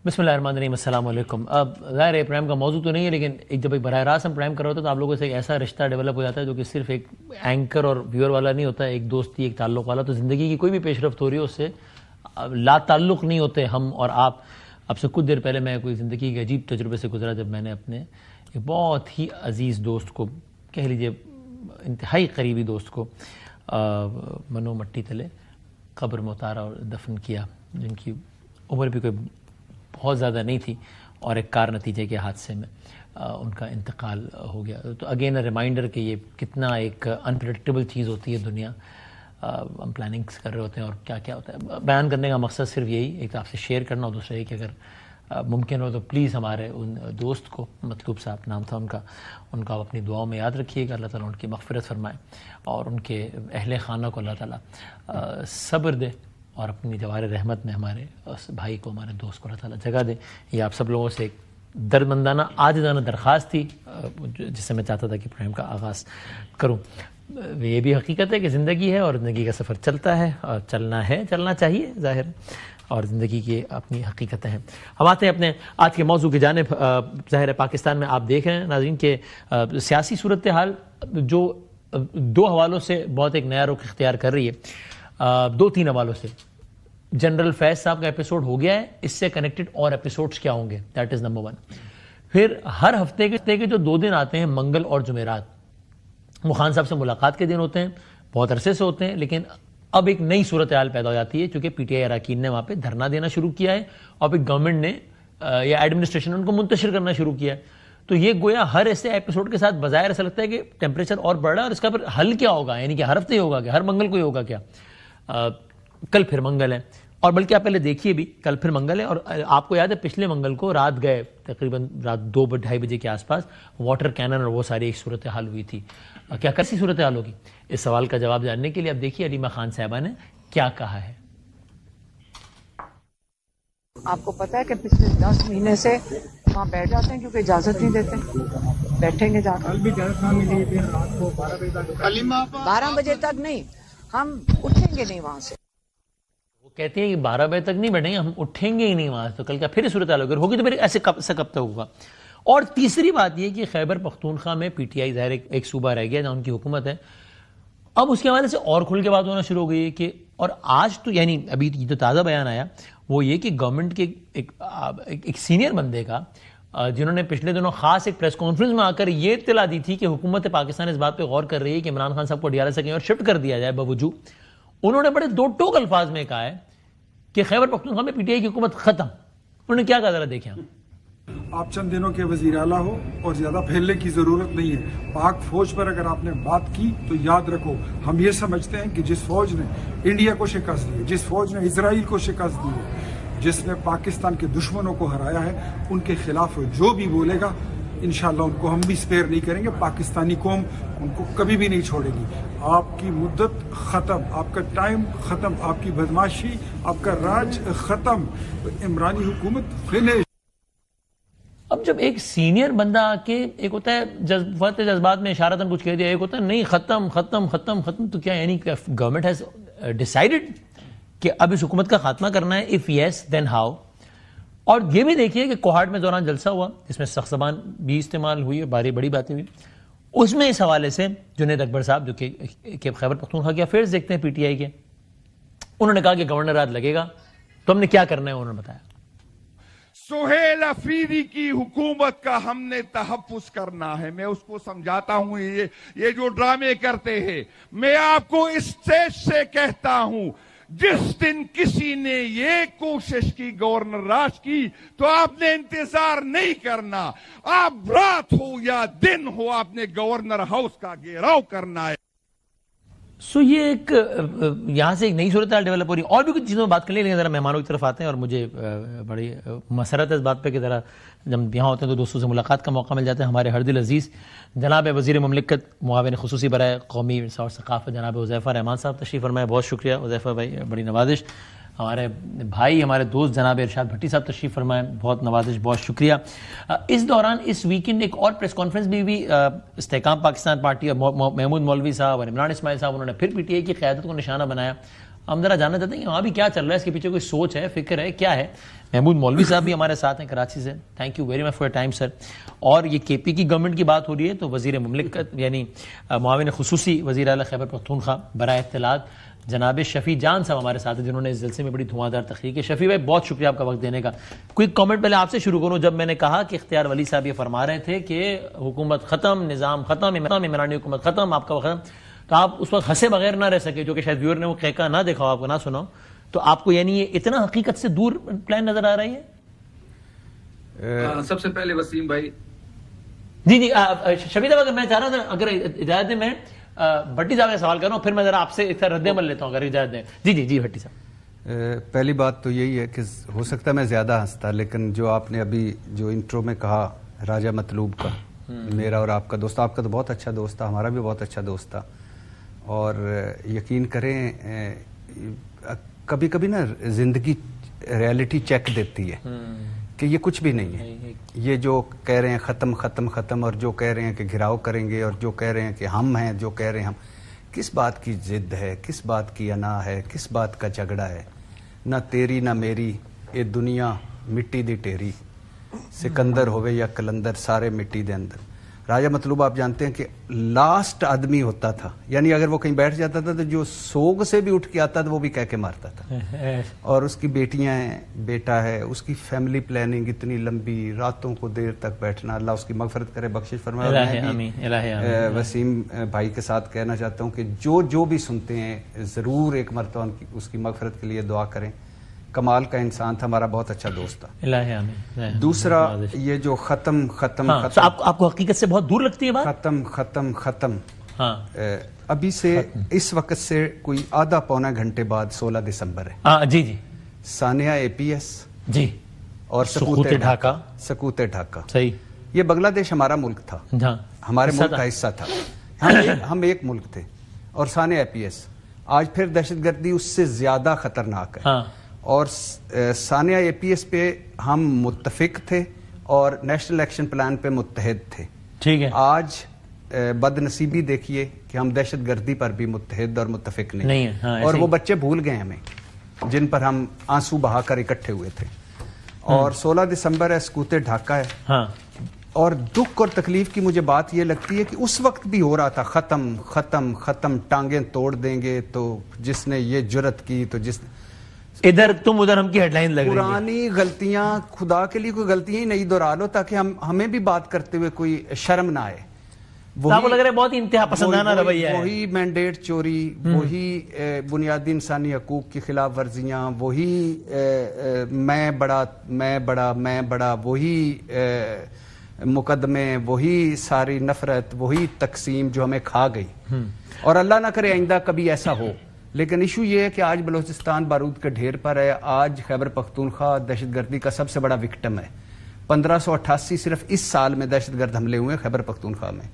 بسم اللہ الرحمن الرحیم، السلام علیکم۔ اب ظاہر ہے پرائم کا موضوع تو نہیں ہے، لیکن ایک جب ایک براہ راست ہم پرائم کر رہے ہوتے ہیں تو آپ لوگوں سے ایک ایسا رشتہ ڈیولپ ہو جاتا ہے جو کہ صرف ایک اینکر اور ویور والا نہیں ہوتا ہے، ایک دوستی، ایک تعلق والا۔ تو زندگی کی کوئی بھی پیش رفت ہو رہی ہے اس سے لا تعلق نہیں ہوتے ہم اور آپ۔ اب سے کچھ دیر پہلے میں کوئی زندگی کے عجیب تجربے سے گزرا جب میں نے اپنے ایک بہت ہی عزیز دوست کو، کہہ لیجیے انتہائی قریبی دوست کو، منو مٹی تلے قبر میں اتارا اور دفن کیا، جن کی عمر بھی کوئی بہت زیادہ نہیں تھی، اور ایک کار نتیجے کے حادثے میں ان کا انتقال ہو گیا۔ تو اگین ریمائنڈر کہ یہ کتنا ایک انپریڈکٹیبل چیز ہوتی ہے دنیا۔ ہم پلاننگس کر رہے ہوتے ہیں اور کیا کیا ہوتا ہے۔ بیان کرنے کا مقصد صرف یہی، ایک تو آپ سے شیئر کرنا، اور دوسرا یہ کہ اگر ممکن ہو تو پلیز ہمارے ان دوست کو، مطلوب صاحب نام تھا ان کا اپنی دعاؤں میں یاد رکھیے گا۔ اللہ تعالیٰ ان کی مغفرت فرمائے اور ان کے اہل خانہ کو اللہ تعالیٰ صبر دے، اور اپنی جوار رحمت میں ہمارے اس بھائی کو، ہمارے دوست کو اللہ تعالیٰ جگہ دے۔ یہ آپ سب لوگوں سے ایک دردمندانہ عاجزانہ درخواست تھی جس سے میں چاہتا تھا کہ پروگرام کا آغاز کروں۔ یہ بھی حقیقت ہے کہ زندگی ہے اور زندگی کا سفر چلتا ہے، اور چلنا چاہیے ظاہر، اور زندگی کی اپنی حقیقتیں ہیں۔ ہم آتے ہیں اپنے آج کے موضوع کی جانب۔ ظاہر ہے پاکستان میں آپ دیکھ رہے ہیں ناظرین کہ سیاسی صورتحال جو دو حوالوں سے بہت ایک نیا رخ اختیار کر رہی ہے، دو تین حوالوں سے۔ جنرل فیض صاحب کا ایپیسوڈ ہو گیا ہے، اس سے کنیکٹڈ اور ایپیسوڈز کیا ہوں گے، دیٹ از نمبر 1۔ پھر ہر ہفتے کے جو 2 دن آتے ہیں، منگل اور جمعرات، وہ خان صاحب سے ملاقات کے دن ہوتے ہیں، بہت عرصے سے ہوتے ہیں، لیکن اب ایک نئی صورتحال پیدا ہو جاتی ہے چونکہ پی ٹی آئی اراکین نے وہاں پہ دھرنا دینا شروع کیا ہے، اور پھر گورنمنٹ نے یا ایڈمنسٹریشن نے ان کو منتشر کرنا شروع کیا ہے۔ تو یہ گویا ہر ایسے ایپیسوڈ کے ساتھ بظاہر ایسا لگتا ہے کہ ٹیمپریچر اور بڑھ رہا ہے، اور اس کا پھر حل کیا ہوگا، یعنی کہ ہر ہفتے ہی ہوگا کیا، ہر منگل کو ہی ہوگا کیا۔ کل پھر منگل ہے، اور بلکہ آپ پہلے دیکھیے بھی کل پھر منگل ہے، اور آپ کو یاد ہے پچھلے منگل کو رات گئے تقریباً رات 2-2:30 بجے کے آس پاس واٹر کینن اور وہ ساری ایک صورتحال ہوئی تھی۔ کیا کیسی صورتحال ہوگی؟ اس سوال کا جواب جاننے کے لیے اب دیکھیے علیمہ خان صاحبہ نے کیا کہا ہے۔ آپ کو پتا ہے کہ پچھلے 10 مہینے سے وہاں بیٹھ جاتے ہیں کیونکہ اجازت نہیں دیتے، بیٹھیں گے جا کر۔ کل بھی اجازت نہ ملی تھی، رات کو 12 بجے تک 12 بجے تک نہیں، ہم اٹھیں گے نہیں وہاں سے۔ وہ کہتے ہیں کہ 12 بجے تک نہیں بیٹھیں گے، ہم اٹھیں گے ہی نہیں وہاں سے۔ تو کل کا پھر صورتحال ہوگی، تو پھر ایسے کب تک ہوگا؟ اور تیسری بات یہ کہ خیبر پختونخوا میں پی ٹی آئی ظاہر ایک صوبہ رہ گیا جہاں ان کی حکومت ہے، اب اس کے حوالے سے اور کھل کے بات ہونا شروع ہو گئی ہے کہ، اور آج تو یعنی ابھی جو تازہ بیان آیا وہ یہ کہ گورنمنٹ کے ایک سینئر بندے کا، جنہوں نے پچھلے دنوں خاص ایک پریس کانفرنس میں آ کر یہ اطلاع دی تھی کہ حکومت پاکستان اس بات پہ غور کر رہی ہے کہ عمران خان صاحب کو ڈی آر ایس سے کہیں اور شفٹ کر دیا جائے باوجود، انہوں نے بڑے دو ٹوک الفاظ میں کہا ہے کہ خیبر پختونخوا میں پی ٹی آئی کی حکومت ختم۔ انہوں نے کیا کہا، ذرا دیکھیں آپ چند دنوں کے وزیر اعلیٰ ہو اور زیادہ پھیلنے کی ضرورت نہیں ہے۔ پاک فوج پر اگر آپ نے بات کی تو یاد رکھو، ہم یہ سمجھتے ہیں کہ جس فوج نے انڈیا کو شکست دی ہے، جس فوج نے اسرائیل کو شکست دی ہے، جس نے پاکستان کے دشمنوں کو ہرایا ہے، ان کے خلاف جو بھی بولے گا انشاءاللہ ان کو ہم بھی سپیئر نہیں کریں گے۔ پاکستانی قوم ان کو کبھی بھی نہیں چھوڑے گی۔ آپ کی مدت ختم، آپ کا ٹائم ختم، آپ کی بدماشی، آپ کا راج ختم، عمرانی حکومت فنش۔ اب جب ایک سینئر بندہ آ کے، ایک ہوتا ہے جذبات میں اشارتاً کچھ کہہ دیا، ایک ہوتا ہے نہیں ختم ختم ختم ختم، تو کیا یعنی گورنمنٹ ہیز ڈیسائیڈڈ کہ اب اس حکومت کا خاتمہ کرنا ہے؟ If yes then how? اور یہ بھی دیکھیے کہ کوہاٹ میں دوران جلسہ ہوا جس میں سخت زبان بھی استعمال ہوئی، بڑی باتیں ہوئی، اس میں اس حوالے سے جنید اکبر صاحب جو کہ خیبر پختونخوا کے افیئرز دیکھتے ہیں پی ٹی آئی کے، انہوں نے کہا کہ گورنر راج لگے گا، تو ہم نے کیا کرنا ہے، انہوں نے بتایا سہیل افریدی کی حکومت کا ہم نے تحفظ کرنا ہے۔ میں اس کو سمجھاتا ہوں یہ جو ڈرامے کرتے ہیں، میں آپ کو اسٹیج سے کہتا ہوں، جس دن کسی نے یہ کوشش کی گورنر راج کی تو آپ نے انتظار نہیں کرنا، آپ رات ہو یا دن ہو آپ نے گورنر ہاؤس کا گھیراؤ کرنا ہے۔ سو یہ ایک یہاں سے ایک نئی صورتحال ڈیولپ ہو رہی ہے۔ اور بھی کچھ چیزوں میں بات کر لیں، لیکن ذرا مہمانوں کی طرف آتے ہیں، اور مجھے بڑی مسرت ہے اس بات پہ کہ ذرا جب یہاں ہوتے ہیں تو دوستوں سے ملاقات کا موقع مل جاتا ہے۔ ہمارے ہر دل عزیز جناب وزیر مملکت معاون خصوصی برائے قومی اور ثقافت جناب حذیفہ رحمان صاحب تشریف فرمائے، بہت شکریہ حذیفہ بھائی، بڑی نوازش۔ ہمارے بھائی، ہمارے دوست جناب ارشاد بھٹی صاحب تشریف فرمائے، بہت نوازش، بہت شکریہ۔ اس دوران اس ویکینڈ ایک اور پریس کانفرنس بھی ہوئی، استحکام پاکستان پارٹی اور محمود مولوی صاحب اور عمران اسماعیل صاحب، انہوں نے پھر پی ٹی آئی کی قیادت کو نشانہ بنایا۔ ہم ذرا جاننا چاہتے ہیں کہ وہاں بھی کیا چل رہا ہے, اس کے پیچھے کوئی سوچ ہے, فکر ہے, کیا ہے. محمود مولوی صاحب بھی ہمارے ساتھ ہیں کراچی سے. Thank you very much for your time sir. اور یہ کے پی کی گورنمنٹ کی بات ہو رہی ہے تو وزیر مملکت یعنی معاون خصوصی وزیر اعلیٰ خیبر پختونخوا برائے اطلاعات جناب شفیع جان صاحب ہمارے ساتھ ہیں, جنہوں نے اس جلسے میں بڑی دھواں دھار تقریر کی. شفیع بھائی بہت شکریہ آپ کا وقت دینے کا. کوئی کامنٹ پہلے آپ سے شروع کروں. جب میں نے کہا کہ اختیار ولی صاحب یہ فرما رہے تھے کہ حکومت ختم, نظام ختم, عمرانی حکومت ختم, آپ کا وقت ختم, تو آپ اس وقت ہنسے بغیر نہ رہ سکے, جو کہ شاید ویور نے وہ کہکا نہ دیکھا ہو, آپ کو نہ سنا ہو. تو آپ کو یعنی یہ اتنا حقیقت سے دور پلان نظر آ رہی ہے؟ سب سے پہلے وسیم بھائی جی شفیع صاحب, اگر میں چاہ رہا تھا, اگر اجازت دیں, میں بھٹی صاحب کا سوال کر رہا ہوں, پھر میں ذرا آپ سے اس طرح رد عمل لیتا ہوں اگر اجازت دیں. جی بھٹی صاحب. پہلی بات تو یہی ہے کہ ہو سکتا ہے میں زیادہ ہنستا, لیکن جو آپ نے ابھی جو انٹرو میں کہا راجہ مطلوب کا, میرا اور آپ کا دوست, آپ کا تو بہت اچھا دوست تھا, ہمارا بھی بہت اچھا دوست تھا. اور یقین کریں کبھی کبھی نا زندگی ریالٹی چیک دیتی ہے کہ یہ کچھ بھی نہیں ہے. یہ جو کہہ رہے ہیں ختم ختم ختم, اور جو کہہ رہے ہیں کہ گھراؤ کریں گے, اور جو کہہ رہے ہیں کہ ہم ہیں, جو کہہ رہے ہیں ہم, کس بات کی ضد ہے, کس بات کی انا ہے, کس بات کا جھگڑا ہے. نہ تیری نہ میری یہ دنیا مٹی دی ٹیری, سکندر ہوئے یا کلندر سارے مٹی دے اندر. راجہ مطلوب آپ جانتے ہیں کہ لاسٹ آدمی ہوتا تھا, یعنی اگر وہ کہیں بیٹھ جاتا تھا تو جو سوگ سے بھی اٹھ کے آتا تھا وہ بھی کہہ کے مارتا تھا. اور اس کی بیٹیاں ہیں, بیٹا ہے, اس کی فیملی پلاننگ اتنی لمبی, راتوں کو دیر تک بیٹھنا, اللہ اس کی مغفرت کرے, بخشش فرمائے. وسیم بھائی کے ساتھ کہنا چاہتا ہوں کہ جو بھی سنتے ہیں ضرور ایک مرتبہ اس کی مغفرت کے لیے دعا کریں. کمال کا انسان تھا, ہمارا بہت اچھا دوست تھا. دوسرا یہ جو ختم ختم ختم, آپ کو حقیقت سے بہت دور لگتی ہے بات. ختم ختم ختم, ابھی سے اس وقت سے کوئی آدھا پونا گھنٹے بعد 16 دسمبر ہے. جی ثانیہ APS جی, اور سکوت ڈھاکہ. صحیح. یہ بنگلہ دیش ہمارا ملک تھا, ہمارے ملک کا حصہ تھا, ہم ایک ملک تھے. اور ثانیہ APS آج پھر دہشت گردی اس سے زیادہ خطرناک ہے. اور ثانیہ APS پہ ہم متفق تھے اور نیشنل ایکشن پلان پہ متحد تھے. ٹھیک ہے. آج بد نصیبی دیکھیے کہ ہم دہشت گردی پر بھی متحد اور متفق نہیں ہیں. اور وہ بچے بھول گئے ہمیں جن پر ہم آنسو بہا کر اکٹھے ہوئے تھے. اور 16 دسمبر ہے, سکوت ڈھاکہ ہے. اور دکھ اور تکلیف کی مجھے بات یہ لگتی ہے کہ اس وقت بھی ہو رہا تھا ختم ختم ختم, ٹانگیں توڑ دیں گے تو جس نے یہ جرت کی, تو جس ادھر تم ادھر ہم کی ہیڈ لائن لگ رہی ہے. پرانی غلطیاں, خدا کے لیے کوئی غلطیاں ہی نہیں دہرا لو تاکہ ہمیں بھی بات کرتے ہوئے کوئی شرم نہ آئے. آپ کو لگ رہا ہے بہت انتہا پسندانہ رویہ ہے. وہی مینڈیٹ چوری, وہی بنیادی انسانی حقوق کی خلاف ورزیاں, وہی میں بڑا, وہی مقدمے, وہی ساری نفرت, وہی تقسیم جو ہمیں کھا گئی. اور اللہ نہ کرے آئندہ کبھی ایسا ہو. لیکن ایشو یہ ہے کہ آج بلوچستان بارود کے ڈھیر پر ہے. آج خیبر پختونخوا دہشت گردی کا سب سے بڑا وکٹم ہے. 1588 صرف اس سال میں دہشت گرد حملے ہوئے خیبر پختونخوا میں.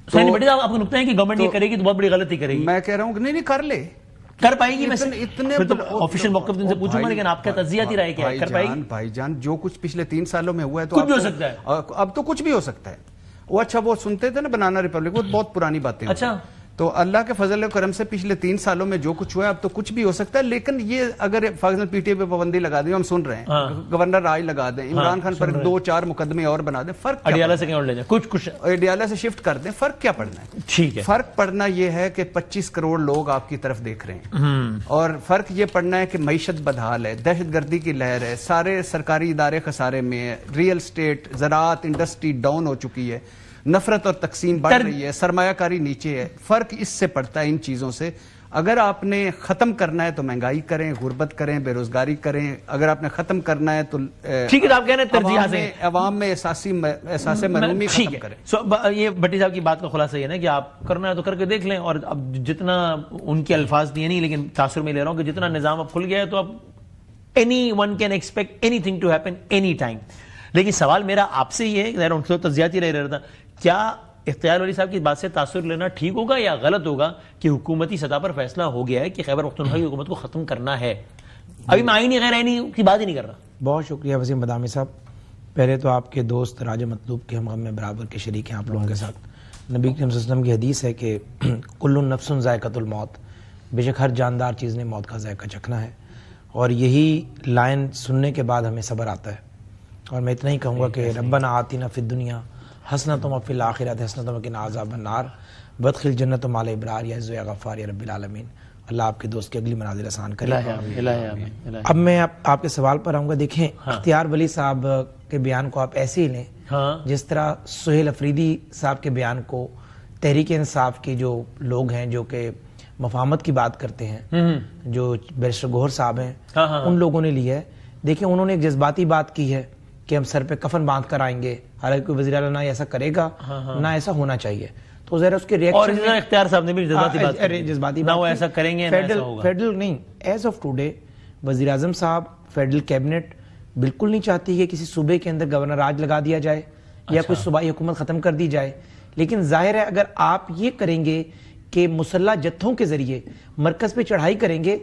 آپ کو لگتا ہے کہ گورنمنٹ یہ کرے گی تو بہت بڑی غلطی کرے گی؟ میں کہہ رہا ہوں کہ نہیں کر لے, کر پائے گی. آفیشیل موقف سے پوچھوں گا, لیکن آپ کا تجزیاتی رائے کیا ہے, کر پائے گی؟ بھائی جان جو کچھ پچھلے 3 سالوں میں ہوا ہے تو کچھ بھی ہو سکتا ہے. اب تو کچھ بھی ہو سکتا ہے. وہ اچھا وہ سنتے تھے نا بنانا ریپبلک, وہ بہت پرانی باتیں. اچھا, تو اللہ کے فضل و کرم سے پچھلے 3 سالوں میں جو کچھ ہوا ہے اب تو کچھ بھی ہو سکتا ہے. لیکن یہ اگر فاغن پی ٹی اے پہ پابندی لگا دیں, ہم سن رہے ہیں, گورنر راج لگا دیں, عمران خان پر 2-4 مقدمے اور بنا دیں, فرق اڈیالہ سے کہیں اور لے جائیں, کچھ اڈیالہ سے شفٹ کر دیں, فرق کیا پڑنا ہے؟ ٹھیک ہے. فرق پڑنا یہ ہے کہ 25 کروڑ لوگ آپ کی طرف دیکھ رہے ہیں. اور فرق یہ پڑنا ہے کہ معیشت بدحال ہے, دہشت گردی کی لہر ہے, سارے سرکاری ادارے خسارے میں ہے, ریئل اسٹیٹ, زراعت انڈسٹری ڈاؤن ہو چکی ہے, نفرت اور تقسیم بڑھ رہی ہے, سرمایہ کاری نیچے ہے. فرق اس سے پڑتا ہے ان چیزوں سے. اگر آپ نے ختم کرنا ہے تو مہنگائی کریں, غربت کریں, بے روزگاری کریں. اگر آپ نے ختم کرنا ہے تو ٹھیک ہے, آپ کہہ رہے ہیں ترجیحات عوام میں احساس محرومی ختم کریں. یہ بھٹی صاحب کی بات کا خلاصہ یہ ہے کہ آپ کرنا ہے تو کر کے دیکھ لیں. اور اب جتنا ان کے الفاظ دیے نہیں, لیکن تاثر میں لے رہا ہوں کہ جتنا نظام اب کھل گیا ہے تو اب anyone can expect anything to happen any time. لیکن سوال میرا آپ سے یہ ہے, ان سے تجزیاتی رہ رہا تھا, کیا اختیار ولی صاحب کی بات سے تاثر لینا ٹھیک ہوگا یا غلط ہوگا کہ حکومتی سطح پر فیصلہ ہو گیا ہے کہ خیبر پختونخوا کی حکومت کو ختم کرنا ہے؟ ابھی میں آئینی غیر آئینی کی بات ہی نہیں کر رہا. بہت شکریہ وسیم بدامی صاحب. پہلے تو آپ کے دوست راجہ مطلوب کے ہم غم میں برابر کے شریک ہیں آپ لوگوں کے ساتھ. نبی کریم صلی اللہ علیہ وسلم کی حدیث ہے کہ کل نفس ذائقۃ الموت, بے شک ہر جاندار چیز نے موت کا ذائقہ چکھنا ہے، اور یہی لائن سننے کے بعد ہمیں صبر آتا ہے. اور میں اتنا ہی کہوں گا کہ ربنا آتنا فی الدنیا حسنۃ وفی الآخرۃ حسنۃ وقنا عذاب النار وادخل جنۃ مع الابرار یا عز یا غفار یا رب العالمین. اللہ آپ کے دوست کی اگلی منازل آسان کرے. اب میں آپ کے سوال پر آؤں گا. دیکھیں اختیار ولی صاحب کے بیان کو آپ ایسے ہی لیں جس طرح سہیل افریدی صاحب کے بیان کو تحریک انصاف کے جو لوگ ہیں جو کہ مفاہمت کی بات کرتے ہیں، جو بیرسٹر گوہر صاحب ہیں، ان لوگوں نے لیا ہے. دیکھیں انہوں نے ایک جذباتی بات کی ہے کہ ہم سر پہ کفن باندھ کر آئیں گے، حالانکہ کوئی وزیر اعلیٰ نہ ایسا کرے گا نہ ایسا ہونا چاہیے. تو ذرا اس کے ریئیکشن اور اختیار صاحب نے بھی جذباتی بات نہ وہ ایسا کریں گے فیڈرل نہیں. ایز آف ٹوڈے وزیر اعظم صاحب فیڈرل کیبنٹ بالکل نہیں چاہتی کہ کسی صوبے کے اندر گورنر راج لگا دیا جائے یا کوئی صوبائی حکومت ختم کر دی جائے. لیکن ظاہر ہے اگر آپ یہ کریں گے کہ مسلح جتھوں کے ذریعے مرکز پہ چڑھائی کریں گے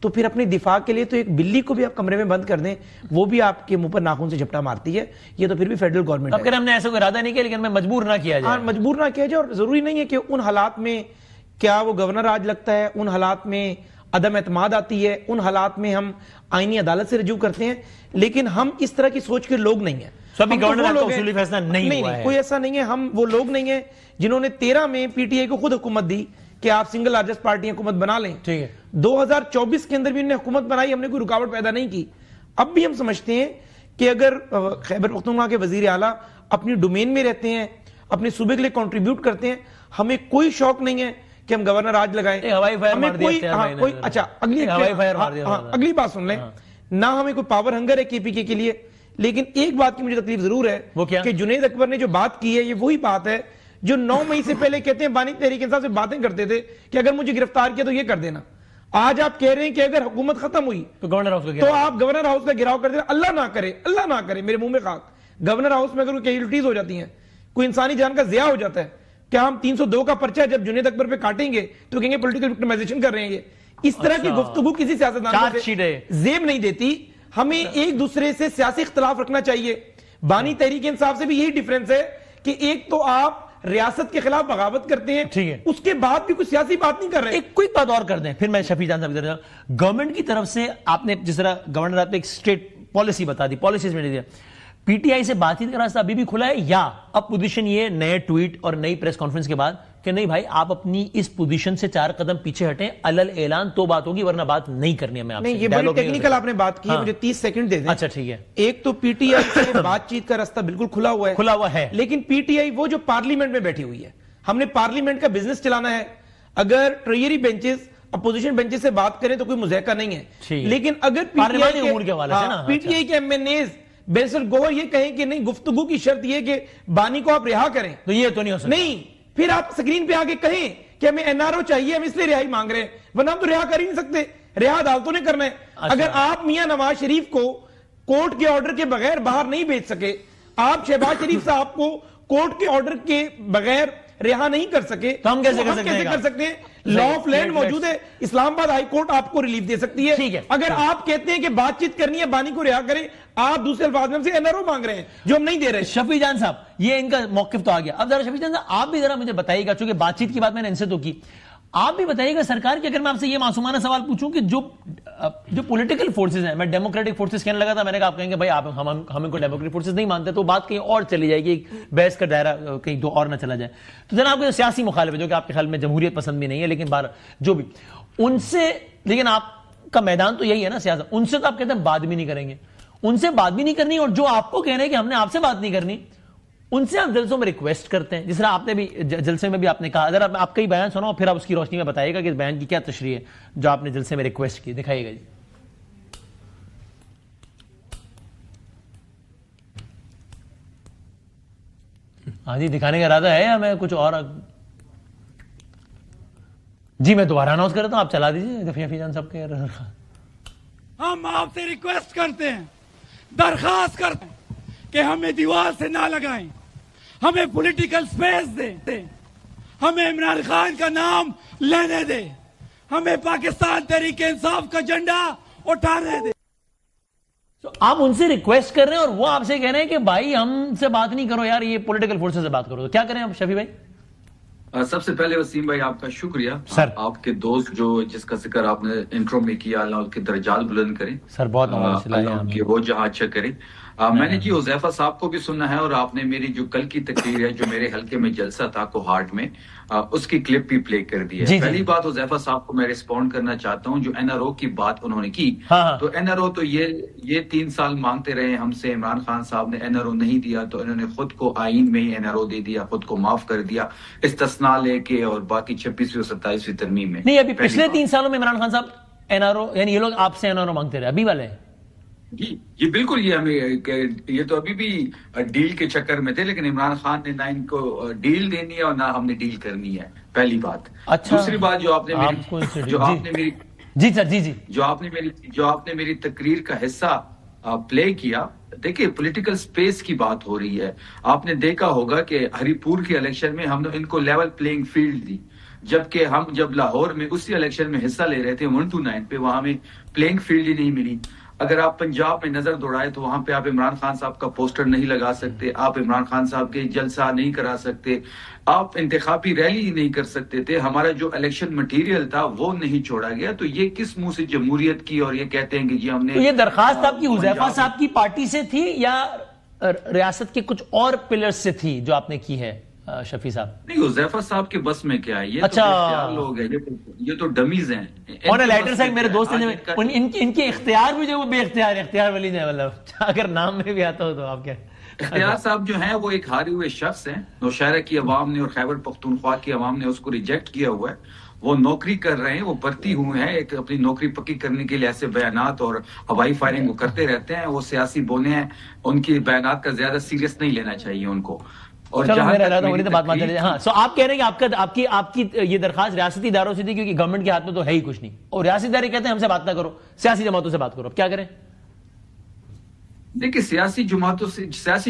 تو پھر اپنے دفاع کے لیے تو ایک بلی کو بھی آپ کمرے میں بند کر دیں، وہ بھی آپ کے منہ پر ناخن سے جھپٹا مارتی ہے. یہ تو پھر بھی فیڈرل گورنمنٹ ہے. اب ہم نے ایسا کوئی ارادہ نہیں کیا لیکن میں مجبور نہ کیا جائے. مجبور نہ کیا جائے. اور ضروری نہیں ہے کہ ان حالات میں کیا وہ گورنر راج لگتا ہے، ان حالات میں عدم اعتماد آتی ہے، ان حالات میں ہم آئینی عدالت سے رجوع کرتے ہیں. لیکن ہم اس طرح کی سوچ کے لوگ نہیں ہیں. اصولی فیصلہ نہیں ہوا ہے. کوئی ایسا نہیں ہے. ہم وہ لوگ نہیں ہیں جنہوں نے 13 میں پی ٹی آئی کو خود حکومت دی کہ آپ سنگل لارجسٹ پارٹی حکومت بنا لیں. 2024 کے اندر بھی انہوں نے حکومت بنائی، ہم نے کوئی رکاوٹ پیدا نہیں کی. اب بھی ہم سمجھتے ہیں کہ اگر خیبر پختونخوا کے وزیر اعلیٰ اپنی ڈومین میں رہتے ہیں، اپنے صوبے کے لیے کنٹریبیوٹ کرتے ہیں، ہمیں کوئی شوق نہیں ہے کہ ہم گورنر راج لگائیں. اچھا اگلی بات سن لیں. نہ ہمیں کوئی پاور ہنگر ہے کے پی کے لیے. لیکن ایک بات کی مجھے تکلیف ضرور ہے کہ جنید اکبر نے جو بات کی ہے یہ وہی بات ہے جو 9 مئی سے پہلے کہتے ہیں بانی تحریک انصاف سے باتیں کرتے تھے کہ اگر مجھے گرفتار کیا تو یہ کر دینا. آج آپ کہہ رہے ہیں کہ اگر حکومت ختم ہوئی تو آپ گورنر ہاؤس کا گھراؤ کر دینا. اللہ نہ کرے میرے منہ میں خاک. گورنر ہاؤس میں اگر کوئی کیجولٹیز ہو جاتی ہیں، کوئی انسانی جان کا ضیاع ہو جاتا ہے، کیا ہم 302 کا پرچہ جب جنید اکبر پہ کاٹیں گے تو کہیں گے پولیٹیکل وکٹمائزیشن کر رہے ہیں؟ اس طرح کی گفتگو کسی سیاستدان سے زیب نہیں دیتی. ہمیں ایک دوسرے سے سیاسی اختلاف رکھنا چاہیے. بانی تحریک انصاف سے بھی یہی ڈیفرنس ہے کہ ایک تو آپ ریاست کے خلاف بغاوت کرتے ہیں، اس کے بعد بھی کوئی سیاسی بات نہیں کر رہے. ایک کوئی بات اور کر دیں پھر میں شفیع جان صاحب گورنمنٹ کی طرف سے آپ نے جس طرح گورنر آپ نے ایک اسٹیٹ پالیسی بتا دی، پالیسیز میں دیا، پی ٹی آئی سے بات چیت کا راستہ ابھی بھی کھلا ہے یا اب پوزیشن یہ نئے ٹویٹ اور نئی پریس کانفرنس کے بعد کہ نہیں بھائی آپ اپنی اس پوزیشن سے 4 قدم پیچھے ہٹیں، علل اعلان تو بات ہوگی ورنہ بات نہیں کرنی ہے. میں آپ سے یہ بڑی ٹیکنیکل آپ نے بات کی ہے، مجھے 30 سیکنڈ دے دیں. اچھا ٹھیک ہے. ایک تو پی ٹی آئی سے بات چیت کا راستہ بالکل کھلا ہوا ہے لیکن پی ٹی آئی وہ جو پارلیمنٹ میں بیٹھی ہوئی ہے، ہم نے پارلیمنٹ کا بزنس چلانا ہے. اگر ٹریجری بینچز اپوزیشن بینچز سے بات کریں تو کوئی مذاکرہ نہیں ہے. لیکن اگر پی ٹی آئی کے ایم این ایز بیرسٹر گوہر یہ کہیں کہ نہیں گفتگو کی شرط یہ کہ بانی کو آپ رہا کریں تو یہ تو نہیں ہو سکتا. نہیں پھر آپ سکرین پہ آگے کہیں کہ ہمیں این آر او چاہیے، ہم اس لیے رہائی مانگ رہے ہیں، ورنہ ہم تو رہا کر ہی نہیں سکتے. رہا عدالتوں نے کرنا ہے. اگر آپ میاں نواز شریف کو کورٹ کے آرڈر کے بغیر باہر نہیں بھیج سکے، آپ شہباز شریف صاحب کو کورٹ کے آرڈر کے بغیر رہا نہیں کر سکے تو ہم کیسے کر سکتے ہیں؟ لا آف لینڈ موجود ہے. اسلام آباد ہائی کورٹ آپ کو ریلیف دے سکتی ہے. اگر آپ کہتے ہیں کہ بات چیت کرنی ہے بانی کو رہا کریں، آپ دوسرے الفاظ میں ہم سے این آر او مانگ رہے ہیں جو ہم نہیں دے رہے. شفیع جان صاحب یہ ان کا موقف تو آ گیا. اب ذرا شفیع جان صاحب آپ بھی ذرا مجھے بتائیے گا، چونکہ بات چیت کی بات میں نے ان سے تو کی، آپ بھی بتائیے گا سرکار کی، اگر میں آپ سے یہ معصومانہ سوال پوچھوں کہ جو پولیٹیکل فورسز ہیں، میں ڈیموکریٹک فورسز کہنے لگا تھا، میں نے کہا آپ کہیں گے بھائی آپ ہم ان کو ڈیموکریٹک فورسز نہیں مانتے تو بات کہیں اور چلی جائے گی، بحث کا دائرہ کہیں تو اور نہ چلا جائے. تو جناب کو سیاسی مخالف جو کہ آپ کے خیال میں جمہوریت پسند بھی نہیں ہے، لیکن جو بھی ان سے، لیکن آپ کا میدان تو یہی ہے نا سیاست، ان سے تو آپ کہتے ہیں بات بھی نہیں کریں گے، ان سے بات بھی نہیں کرنی، اور جو آپ کو کہہ رہے ہیں کہ ہم نے آپ سے بات نہیں کرنی ان سے آپ جلسوں میں ریکویسٹ کرتے ہیں. جس طرح آپ نے بھی جلسے میں بھی آپ نے کہا، اگر آپ کا ہی بیان سناؤ پھر آپ اس کی روشنی میں بتائیے گا کہ اس بیان کی کیا تشریح ہے جو آپ نے جلسے میں ریکویسٹ کی. دکھائیے گا جی. ہاں جی دکھانے کا ارادہ ہے یا میں کچھ اور؟ جی میں دوبارہ اناؤنس کر رہتا ہوں، آپ چلا دیجیے. شفیع جان صاحب کے ہم آپ سے ریکویسٹ کرتے ہیں، درخواست کرتے ہیں کہ ہمیں دیوار سے نہ لگائیں، ہمیں پولیٹیکل سپیس دیں، ہمیں عمران خان کا نام لینے دیں، ہمیں پاکستان تحریک انصاف کا جھنڈا اٹھانے دیں. آپ ان سے ریکویسٹ کر رہے ہیں اور وہ آپ سے کہہ رہے ہیں کہ بھائی ہم سے بات نہیں کرو یار، یہ پولیٹیکل فورسز سے بات کرو. تو کیا کریں آپ شفیع بھائی؟ سب سے پہلے وسیم بھائی آپ کا شکریہ سر، آپ کے دوست جو جس کا ذکر آپ نے انٹرو میں کیا، اللہ ان کے درجات بلند کریں سر، بہت اللہ ان کی وہ جہاں اچھا کرے. میں نے جی حذیفہ صاحب کو بھی سننا ہے، اور آپ نے میری جو کل کی تقریر ہے جو میرے حلقے میں جلسہ تھا کوہارٹ میں، اس کی کلپ بھی پلے کر دی ہے. پہلی بات حذیفہ صاحب کو میں ریسپونڈ کرنا چاہتا ہوں، جو این آر او کی بات انہوں نے کی، تو این آر او تو یہ 3 سال مانگتے رہے ہم سے، عمران خان صاحب نے این آر او نہیں دیا تو انہوں نے خود کو آئین میں ہی این آر او دے دیا، خود کو معاف کر دیا استثناء لے کے، اور باقی 26ویں اور 27ویں ترمیم میں. نہیں، ابھی پچھلے 3 سالوں میں عمران خان صاحب این آر او، یعنی یہ لوگ آپ سے این آر او مانگتے رہے، ابھی والے جی بالکل، یہ ہمیں یہ تو ابھی بھی ڈیل کے چکر میں تھے، لیکن عمران خان نے نہ ان کو ڈیل دینی ہے اور نہ ہم نے ڈیل کرنی ہے، پہلی بات. دوسری بات جو آپ نے میری جی سر جی جو آپ نے میری تقریر کا حصہ پلے کیا، دیکھیں پولیٹیکل سپیس کی بات ہو رہی ہے. آپ نے دیکھا ہوگا کہ ہری پور کے الیکشن میں ہم نے ان کو لیول پلینگ فیلڈ دی، جبکہ ہم جب لاہور میں اسی الیکشن میں حصہ لے رہے تھے 1-9 پہ، وہاں میں پلینگ فیلڈ ہی نہیں ملی. اگر آپ پنجاب میں نظر دوڑائے تو وہاں پہ آپ عمران خان صاحب کا پوسٹر نہیں لگا سکتے، آپ عمران خان صاحب کے جلسہ نہیں کرا سکتے، آپ انتخابی ریلی نہیں کر سکتے تھے. ہمارا جو الیکشن مٹیریل تھا وہ نہیں چھوڑا گیا. تو یہ کس منہ سے جمہوریت کی، اور یہ کہتے ہیں کہ جی ہم نے یہ درخواست آپ کی حذیفہ صاحب کی پارٹی سے تھی یا ریاست کے کچھ اور پلرز سے تھی جو آپ نے کی ہے شفیع صاحب؟ نہیں، حذیفہ صاحب کے بس میں کیا ہے، یہ تو اختیار لوگ ہیں، یہ تو ڈمیز ہیں. لیٹر صاحب میرے دوست نے ان کے اختیار بھی جو وہ بے اختیار والی نہیں، مطلب اگر نام میں بھی آتا ہو تو آپ کیا اختیار صاحب جو ہیں وہ ایک ہارے ہوئے شخص ہیں. نوشہرہ کی عوام نے اور خیبر پختونخوا کی عوام نے اس کو ریجیکٹ کیا ہوا ہے. وہ نوکری کر رہے ہیں، وہ بھرتی ہوئے ہیں، ایک اپنی نوکری پکی کرنے کے لیے ایسے بیانات اور ہوائی فائرنگ وہ کرتے رہتے ہیں. وہ سیاسی بولے ہیں، ان کی بیانات کا زیادہ سیریس نہیں لینا چاہیے ان کو. اور آپ کہہ رہے ہیں کہ آپ کی یہ درخواست ریاستی اداروں سے تھی کیونکہ گورنمنٹ کے ہاتھ میں تو ہے ہی کچھ نہیں، اور ریاستی ادارے کہتے ہیں ہم سے بات نہ کرو، سیاسی جماعتوں سے بات کرو. اب کیا کریں؟ دیکھیں سیاسی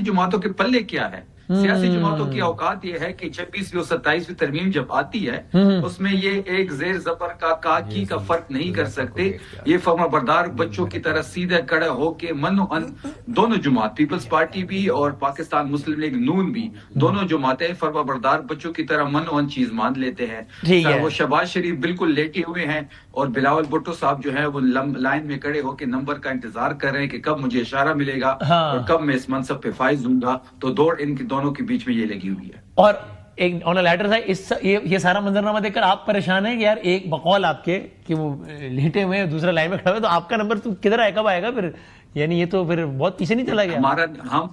جماعتوں کے پلے کیا ہے. سیاسی جماعتوں کی اوقات یہ ہے کہ 26ویں اور 27ویں ترمیم جب آتی ہے اس میں یہ ایک زیر زبر کا کاکی کا فرق نہیں کر سکتے. یہ فرما بردار بچوں کی طرح سیدھے کڑے ہو کے من و ان دونوں جماعت، پیپلز پارٹی بھی اور پاکستان مسلم لیگ نون بھی، دونوں جماعتیں فرما بردار بچوں کی طرح من و ان چیز مان لیتے ہیں. وہ شہباز شریف بالکل لیٹے ہوئے ہیں، اور بلاول بھٹو صاحب جو ہے وہ لائن میں کڑے ہو کے نمبر کا انتظار کر رہے ہیں کہ کب مجھے اشارہ ملے گا اور کب میں اس منصب پہ فائز ہوں گا. تو دوڑ ان کی دونوں کے بیچ میں یہ لگی ہوئی ہے. اور ایک آن لیٹر صاحب یہ سارا منظرنامہ دیکھ کر آپ پریشان ہیں کہ یار ایک بقول آپ کے کہ وہ لیٹے ہوئے ہیں، دوسرا لائن میں کھڑا ہوئے، تو آپ کا نمبر تو کدھر آئے، کب آئے گا پھر؟ یعنی یہ تو پھر بہت پیچھے نہیں چلا گیا.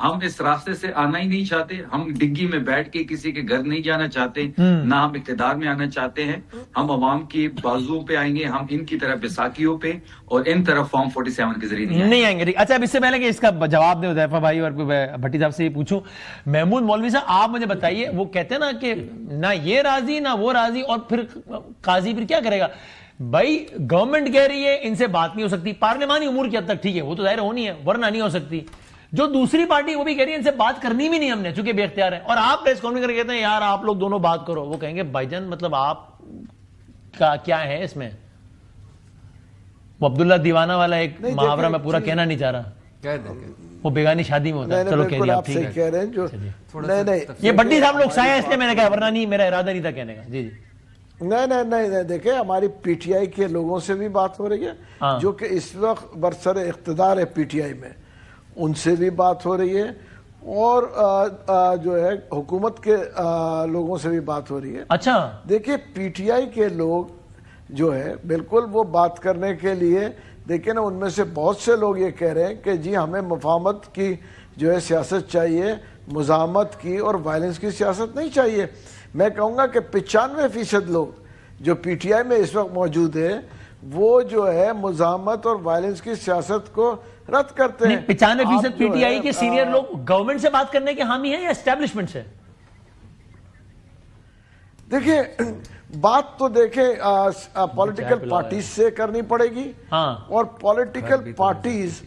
ہم اس راستے سے آنا ہی نہیں چاہتے. ہم ڈگی میں بیٹھ کے کسی کے گھر نہیں جانا چاہتے، نہ ہم اقتدار میں آنا چاہتے ہیں. ہم عوام کی بازوؤں پہ آئیں گے، ہم ان کی طرف بیساکھیوں پہ اور ان طرف فارم 47 کے ذریعے نہیں آئیں گے. اچھا، اب اس سے پہلے کہ اس کا جواب دیں حذیفہ بھائی اور بھٹی صاحب سے یہ پوچھوں، محمود مولوی صاحب آپ مجھے بتائیے، وہ کہتے ہیں نا کہ نہ یہ راضی نہ وہ راضی، اور پھر قاضی پھر کیا کرے گا؟ بھائی گورنمنٹ کہہ رہی ہے ان سے بات نہیں ہو سکتی، پارلیمانی امور کی حد تک ٹھیک ہے، وہ تو ظاہر ہونی ہے ورنہ نہیں ہو سکتی. جو دوسری پارٹی وہ بھی کہہ رہی ہے ان سے بات کرنی بھی نہیں ہم نے چونکہ بے اختیار ہے، اور آپ پریس کانفرنس کر کے کہتے ہیں یار آپ لوگ دونوں بات کرو. وہ کہیں گے بھائی جان مطلب آپ کا کیا ہے اس میں؟ وہ عبداللہ دیوانہ والا ایک محاورہ میں پورا کہنا نہیں چاہ رہا، وہ بیگانی شادی میں ہوتا ہے. چلو کہہ دیا آپ ٹھیک ہے. یہ بھٹی صاحب لوگ سائیں اس لیے میں نے کہا، ورنہ نہیں میرا ارادہ نہیں تھا کہنے کا. جی نہیں دیکھیں ہماری پی ٹی آئی کے لوگوں سے بھی بات ہو رہی ہے جو کہ اس وقت برسر اقتدار ہے پی ٹی آئی میں، ان سے بھی بات ہو رہی ہے، اور جو ہے حکومت کے لوگوں سے بھی بات ہو رہی ہے. اچھا دیکھیں پی ٹی آئی کے لوگ جو ہے بالکل وہ بات کرنے کے لیے، دیکھیں نا ان میں سے بہت سے لوگ یہ کہہ رہے ہیں کہ جی ہمیں مفاہمت کی جو ہے سیاست چاہیے، مزاحمت کی اور وائلنس کی سیاست نہیں چاہیے. میں کہوں گا کہ 95% لوگ جو پی ٹی آئی میں اس وقت موجود ہیں وہ جو ہے مزاحمت اور وائلنس کی سیاست کو رد کرتے ہیں. 95% پی ٹی آئی کے سینئر لوگ گورنمنٹ سے بات کرنے کے حامی ہیں یا اسٹیبلشمنٹ سے؟ دیکھیں بات تو دیکھیں پولیٹیکل پارٹیز سے کرنی پڑے گی، اور پولیٹیکل پارٹیز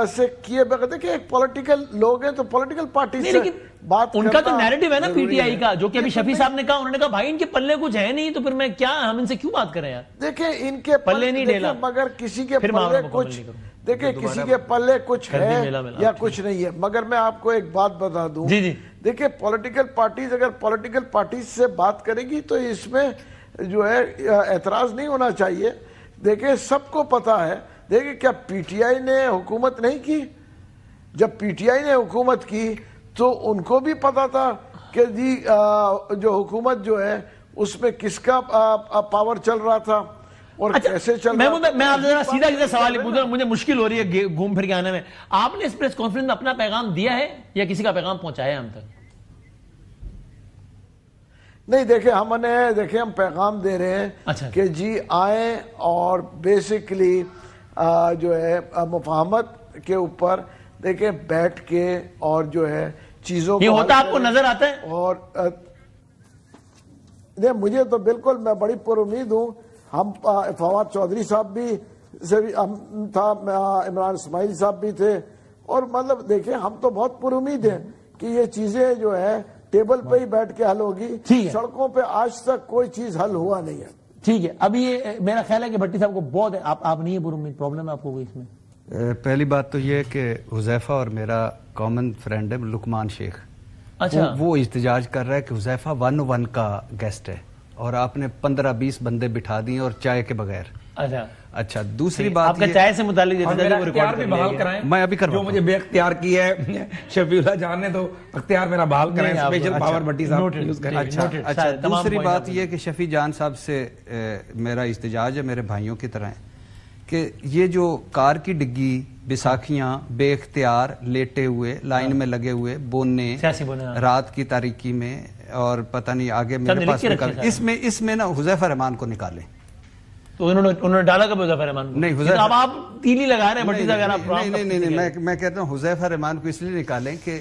سے کیے بغیر، دیکھیں ایک پولیٹیکل لوگ ہیں تو پولیٹیکل پارٹیز سے بات، ان کا تو نیریٹو ہے نا پی ٹی آئی کا، جو کہ ابھی شفیع صاحب نے کہا، انہوں نے کہا بھائی ان کے پلے کچھ ہے نہیں تو پھر میں کیا، ہم ان سے کیوں بات کریں یار؟ دیکھیں ان کے پلے نہیں ڈھیلا، مگر کسی کے پلے کچھ دیکھیں کسی کے پلے کچھ ہے یا کچھ نہیں ہے، مگر میں آپ کو ایک بات بتا دوں، دیکھیں پولیٹیکل پارٹیز اگر پولیٹیکل پارٹیز سے بات کرے گی تو اس میں جو ہے اعتراض نہیں ہونا چاہیے. دیکھیں سب کو پتا ہے، دیکھیں کیا پی ٹی آئی نے حکومت نہیں کی؟ جب پی ٹی آئی نے حکومت کی تو ان کو بھی پتا تھا کہ جی جو حکومت جو ہے اس میں کس کا پاور چل رہا تھا اور کیسے چل رہا تھا. میں آپ سے سیدھا سوال پوچھ رہا ہوں، مجھے مشکل ہو رہی ہے گھوم پھر کے آنے میں. آپ نے اس پریس کانفرنس میں اپنا پیغام دیا ہے یا کسی کا پیغام پہنچایا ہے ہم تک؟ نہیں دیکھیں ہم پیغام دے رہے ہیں کہ جی آئیں اور بیسیکلی جو ہے مفاہمت کے اوپر دیکھیں بیٹھ کے اور جو ہے چیزوں یہ ہوتا آپ کو نظر آتا ہے؟ اور مجھے تو بالکل میں بڑی پر امید ہوں. ہم فواد چودھری صاحب بھی تھا، عمران اسماعیل صاحب بھی تھے، اور مطلب دیکھیں ہم تو بہت پر امید ہیں کہ یہ چیزیں جو ہے ٹیبل پہ ہی بیٹھ کے حل ہوگی. سڑکوں پہ آج تک کوئی چیز حل ہوا نہیں ہے. ٹھیک ہے، ابھی یہ میرا خیال ہے کہ بھٹی صاحب کو بہت ہے، آپ نہیں ہے پر امید، پرابلم ہے آپ کو کوئی اس میں؟ پہلی بات تو یہ ہے کہ حذیفہ اور میرا کامن فرینڈ ہے لقمان شیخ. اچھا وہ احتجاج کر رہا ہے کہ حذیفہ 101 کا گیسٹ ہے اور آپ نے 15-20 بندے بٹھا دیے اور چائے کے بغیر. اچھا دوسری بات آپ کا چائے سے متعلق میں ابھی جو مجھے بے اختیار کی ہے شفیع اللہ جان نے، تو اختیار میرا بحال کریں، اسپیشل پاور بھٹی صاحب یوز کریں. اچھا دوسری بات یہ کہ شفیع جان صاحب سے میرا احتجاج ہے، میرے بھائیوں کی طرح ہے، کہ یہ جو کار کی ڈگی بیساکھیاں بے اختیار لیٹے ہوئے لائن میں لگے ہوئے بوننے رات کی تاریکی میں، اور پتہ نہیں آگے میرے پاس اس میں نا حذیفہ رحمان کو نکالیں. تو انہوں نے ڈالا کب حذیفہ رحمان کو؟ نہیں اب آپ تیلی لگا رہے ہیں بھٹی صاحب. نہیں میں کہتا ہوں حذیفہ رحمان کو اس لیے نکالیں کہ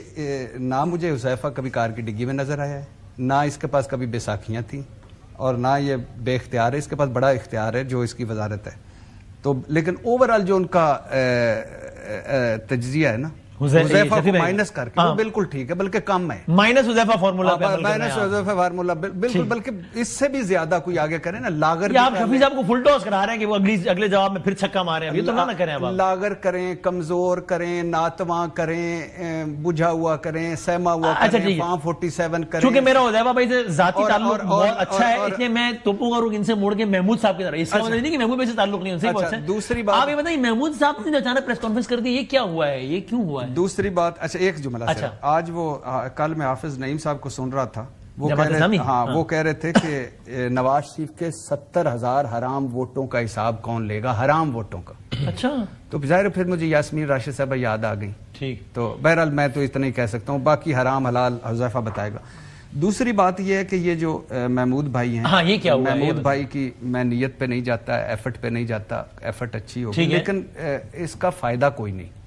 نہ مجھے حذیفہ کبھی کار کی ڈگی میں نظر آیا ہے، نہ اس کے پاس کبھی بیساکھیاں تھیں، اور نہ یہ بے اختیار ہے. اس کے پاس بڑا اختیار ہے جو اس کی وزارت ہے. تو لیکن اوورآل جو ان کا تجزیہ ہے نا حذیفہ کو مائنس کر کے وہ بالکل ٹھیک ہے، بلکہ کم ہے. مائنس حذیفہ فارمولا بالکل، بلکہ اس سے بھی زیادہ کوئی آگے کرے نا. لاگر آپ شفیع صاحب کو فل ٹاس کرا رہے ہیں کہ وہ اگلے جواب میں پھر چھکا مارے ہیں، یہ تو نہ کریں. لاگر کریں، کمزور کریں، ناتواں کریں، بجھا ہوا کریں، سہما ہوا کریں، فارم 47 کریں. چونکہ میرا حذیفہ بھائی سے ذاتی تعلق بہت اچھا ہے، اس لیے میں توپوں گا ان سے موڑ کے محمود صاحب کی طرح. اس کا مطلب نہیں کہ محمود بھائی سے تعلق نہیں، ان سے بہت اچھا. دوسری بات آپ یہ بتائیں محمود صاحب نے اچانک پریس کانفرنس کر دی، یہ کیا ہوا ہے، یہ کیوں ہوا ہے؟ دوسری بات اچھا ایک جملہ سے آج وہ کل میں حافظ نعیم صاحب کو سن رہا تھا، وہ کہہ رہے تھے کہ نواز شریف کے 70,000 حرام ووٹوں کا حساب کون لے گا، حرام ووٹوں کا. اچھا تو ظاہر پھر مجھے یاسمین راشد صاحبہ یاد آ گئی. ٹھیک، تو بہرحال میں تو اتنا ہی کہہ سکتا ہوں، باقی حرام حلال حذیفہ بتائے گا. دوسری بات یہ ہے کہ یہ جو محمود بھائی ہیں، یہ کیا ہوا؟ محمود بھائی کی میں نیت پہ نہیں جاتا، ایفرٹ پہ نہیں جاتا، ایفرٹ اچھی ہوگی لیکن اس کا فائدہ کوئی نہیں.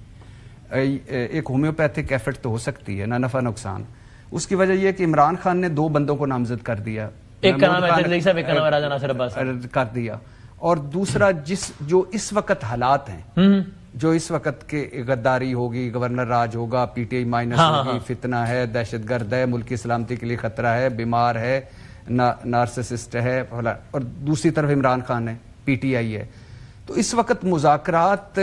ایک ہومیوپیتھک ایفرٹ تو ہو سکتی ہے، نہ نفع نقصان. اس کی وجہ یہ کہ عمران خان نے 2 بندوں کو نامزد کر دیا، ایک کا نام ہے راجہ ناصر عباس کر دیا، اور دوسرا جو اس وقت حالات ہیں، جو اس وقت کے غداری ہوگی، گورنر راج ہوگا، پی ٹی آئی مائنس ہوگی، فتنہ ہے، دہشت گرد ہے، ملک کی سلامتی کے لیے خطرہ ہے، بیمار ہے، نارسسسٹ ہے، اور دوسری طرف عمران خان ہے، پی ٹی آئی ہے. تو اس وقت مذاکرات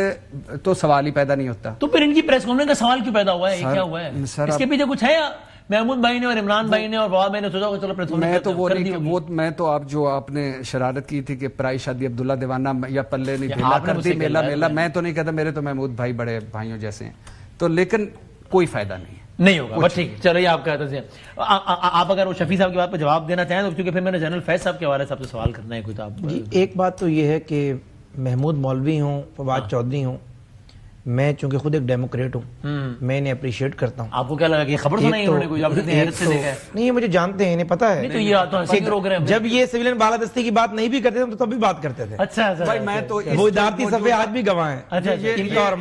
تو سوال ہی پیدا نہیں ہوتا. تو پھر ان کی پریس کانفرنس کا سوال کیوں پیدا ہوا ہے؟ یہ کیا ہوا ہے؟ اس کے پیچھے کچھ ہے یا محمود بھائی نے اور عمران بھائی نے اور فواد بھائی نے سوچا کہ چلو پریس کانفرنس میں تو آپ جو آپ نے شرارت کی تھی کہ پرائی شادی عبداللہ دیوانہ یا پلے نہیں بھیلا کر دی، میلا میں تو نہیں کہتا، میرے تو محمود بھائی بڑے بھائیوں جیسے ہیں. تو لیکن کوئی فائدہ نہیں ہوگا. بس ٹھیک، چلو یہ آپ کا تجزیہ. آپ اگر وہ شفیع صاحب کی بات پہ جواب دینا چاہیں تو کیونکہ پھر میں نے جنرل فیض صاحب کے حوالے سے آپ سے سوال کرنا ہے کوئی. تو آپ ایک بات تو یہ ہے کہ محمود مولوی ہوں، فواد چودھری ہوں، میں چونکہ خود ایک ڈیموکریٹ ہوں، میں انہیں اپریشیٹ کرتا ہوں. آپ کو کیا لگا کہ خبر سنائی انہوں نے کوئی؟ نہیں، مجھے جانتے ہیں، انہیں پتا ہے. جب یہ سویلین بالادستی کی بات نہیں بھی کرتے تھے تو تب بھی بات کرتے تھے. اچھا میں تو وہ ادارتی صفحے آج بھی گواہ ہیں.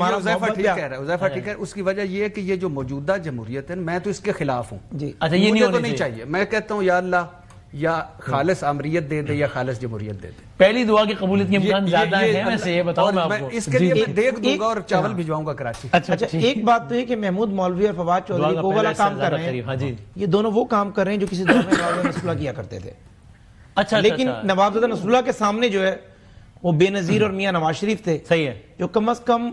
حذیفہ ٹھیک ہے. اس کی وجہ یہ ہے کہ یہ جو موجودہ جمہوریت ہے میں تو اس کے خلاف ہوں. یہ تو نہیں چاہیے. میں کہتا ہوں یا اللہ یا خالص امریت دے دے یا خالص جمہوریت دے دے. پہلی دعا کی قبولیت کے امکان زیادہ ہیں، میں سے یہ بتاؤں میں آپ کو. اس کے لیے میں دیکھ دوں گا اور چاول بھجواؤں گا کراچی. اچھا ایک بات تو یہ کہ محمود مولوی اور فواد چودھری وہ والا کام کر رہے ہیں، یہ دونوں وہ کام کر رہے ہیں جو کسی دور میں نواب نصر اللہ کیا کرتے تھے. اچھا لیکن نواب نصر اللہ کے سامنے جو ہے وہ بے نظیر اور میاں نواز شریف تھے. صحیح ہے. جو کم از کم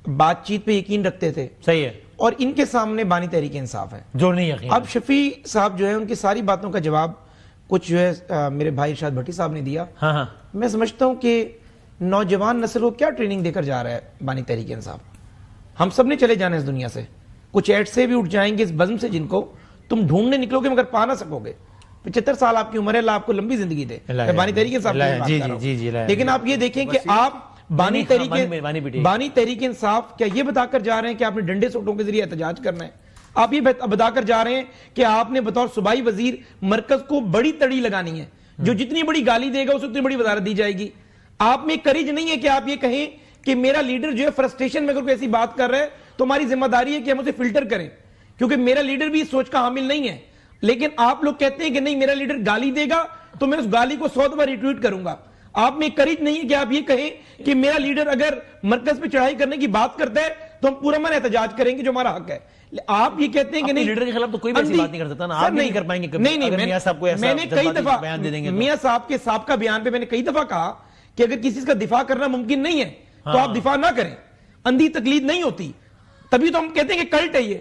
بات چیت پہ یقین رکھتے تھے. صحیح ہے. اور ان کے سامنے بانی تحریک انصاف ہے جو نہیں یقین. اب شفیع صاحب جو ہے ان کی ساری باتوں کا جواب کچھ جو ہے میرے بھائی ارشاد بھٹی صاحب نے دیا. ہاں میں سمجھتا ہوں کہ نوجوان نسل کو کیا ٹریننگ دے کر جا رہا ہے بانی تحریک انصاف. ہم سب نے چلے جانا اس دنیا سے, کچھ ایڈ سے بھی اٹھ جائیں گے اس بزم سے جن کو تم ڈھونڈنے نکلو گے مگر پا نہ سکو گے. 75 سال آپ کی عمر ہے, اللہ آپ کو لمبی زندگی دے. بانی تحریک انصاف کی بات کر رہا ہوں. لیکن آپ یہ دیکھیں کہ آپ بانی تحریک انصاف کیا یہ بتا کر جا رہے ہیں کہ آپ نے ڈنڈے سوٹوں کے ذریعے احتجاج کرنا ہے؟ آپ یہ بتا کر جا رہے ہیں کہ آپ نے بطور صوبائی وزیر مرکز کو بڑی تڑی لگانی ہے, جو جتنی بڑی گالی دے گا اسے اتنی بڑی وزارت دی جائے گی. آپ میں کریج نہیں ہے کہ آپ یہ کہیں کہ میرا لیڈر جو ہے فرسٹریشن میں اگر کوئی ایسی بات کر رہا ہے تو ہماری ذمہ داری ہے کہ ہم اسے فلٹر کریں, کیونکہ میرا لیڈر بھی اس سوچ کا حامل نہیں ہے. لیکن آپ لوگ کہتے ہیں کہ نہیں میرا لیڈر گالی دے گا تو میں اس گالی کو 100 دفعہ ریٹویٹ کروں گا. آپ میں کریج نہیں ہے کہ آپ یہ کہیں کہ میرا لیڈر اگر مرکز پہ چڑھائی کرنے کی بات کرتا ہے تو ہم پورا من احتجاج کریں گے جو ہمارا حق ہے. آپ یہ کہتے ہیں کہ نہیں لیڈر کے خلاف تو کوئی بھی ایسی بات نہیں کر سکتا نا, آپ نہیں کر پائیں گے. نہیں میں نے کئی دفعہ میاں صاحب کے سابقہ بیان پہ میں نے کئی دفعہ کہا کہ اگر کسی کا دفاع کرنا ممکن نہیں ہے تو آپ دفاع نہ کریں. اندھی تقلید نہیں ہوتی, تبھی تو ہم کہتے ہیں کہ کلٹ ہے یہ.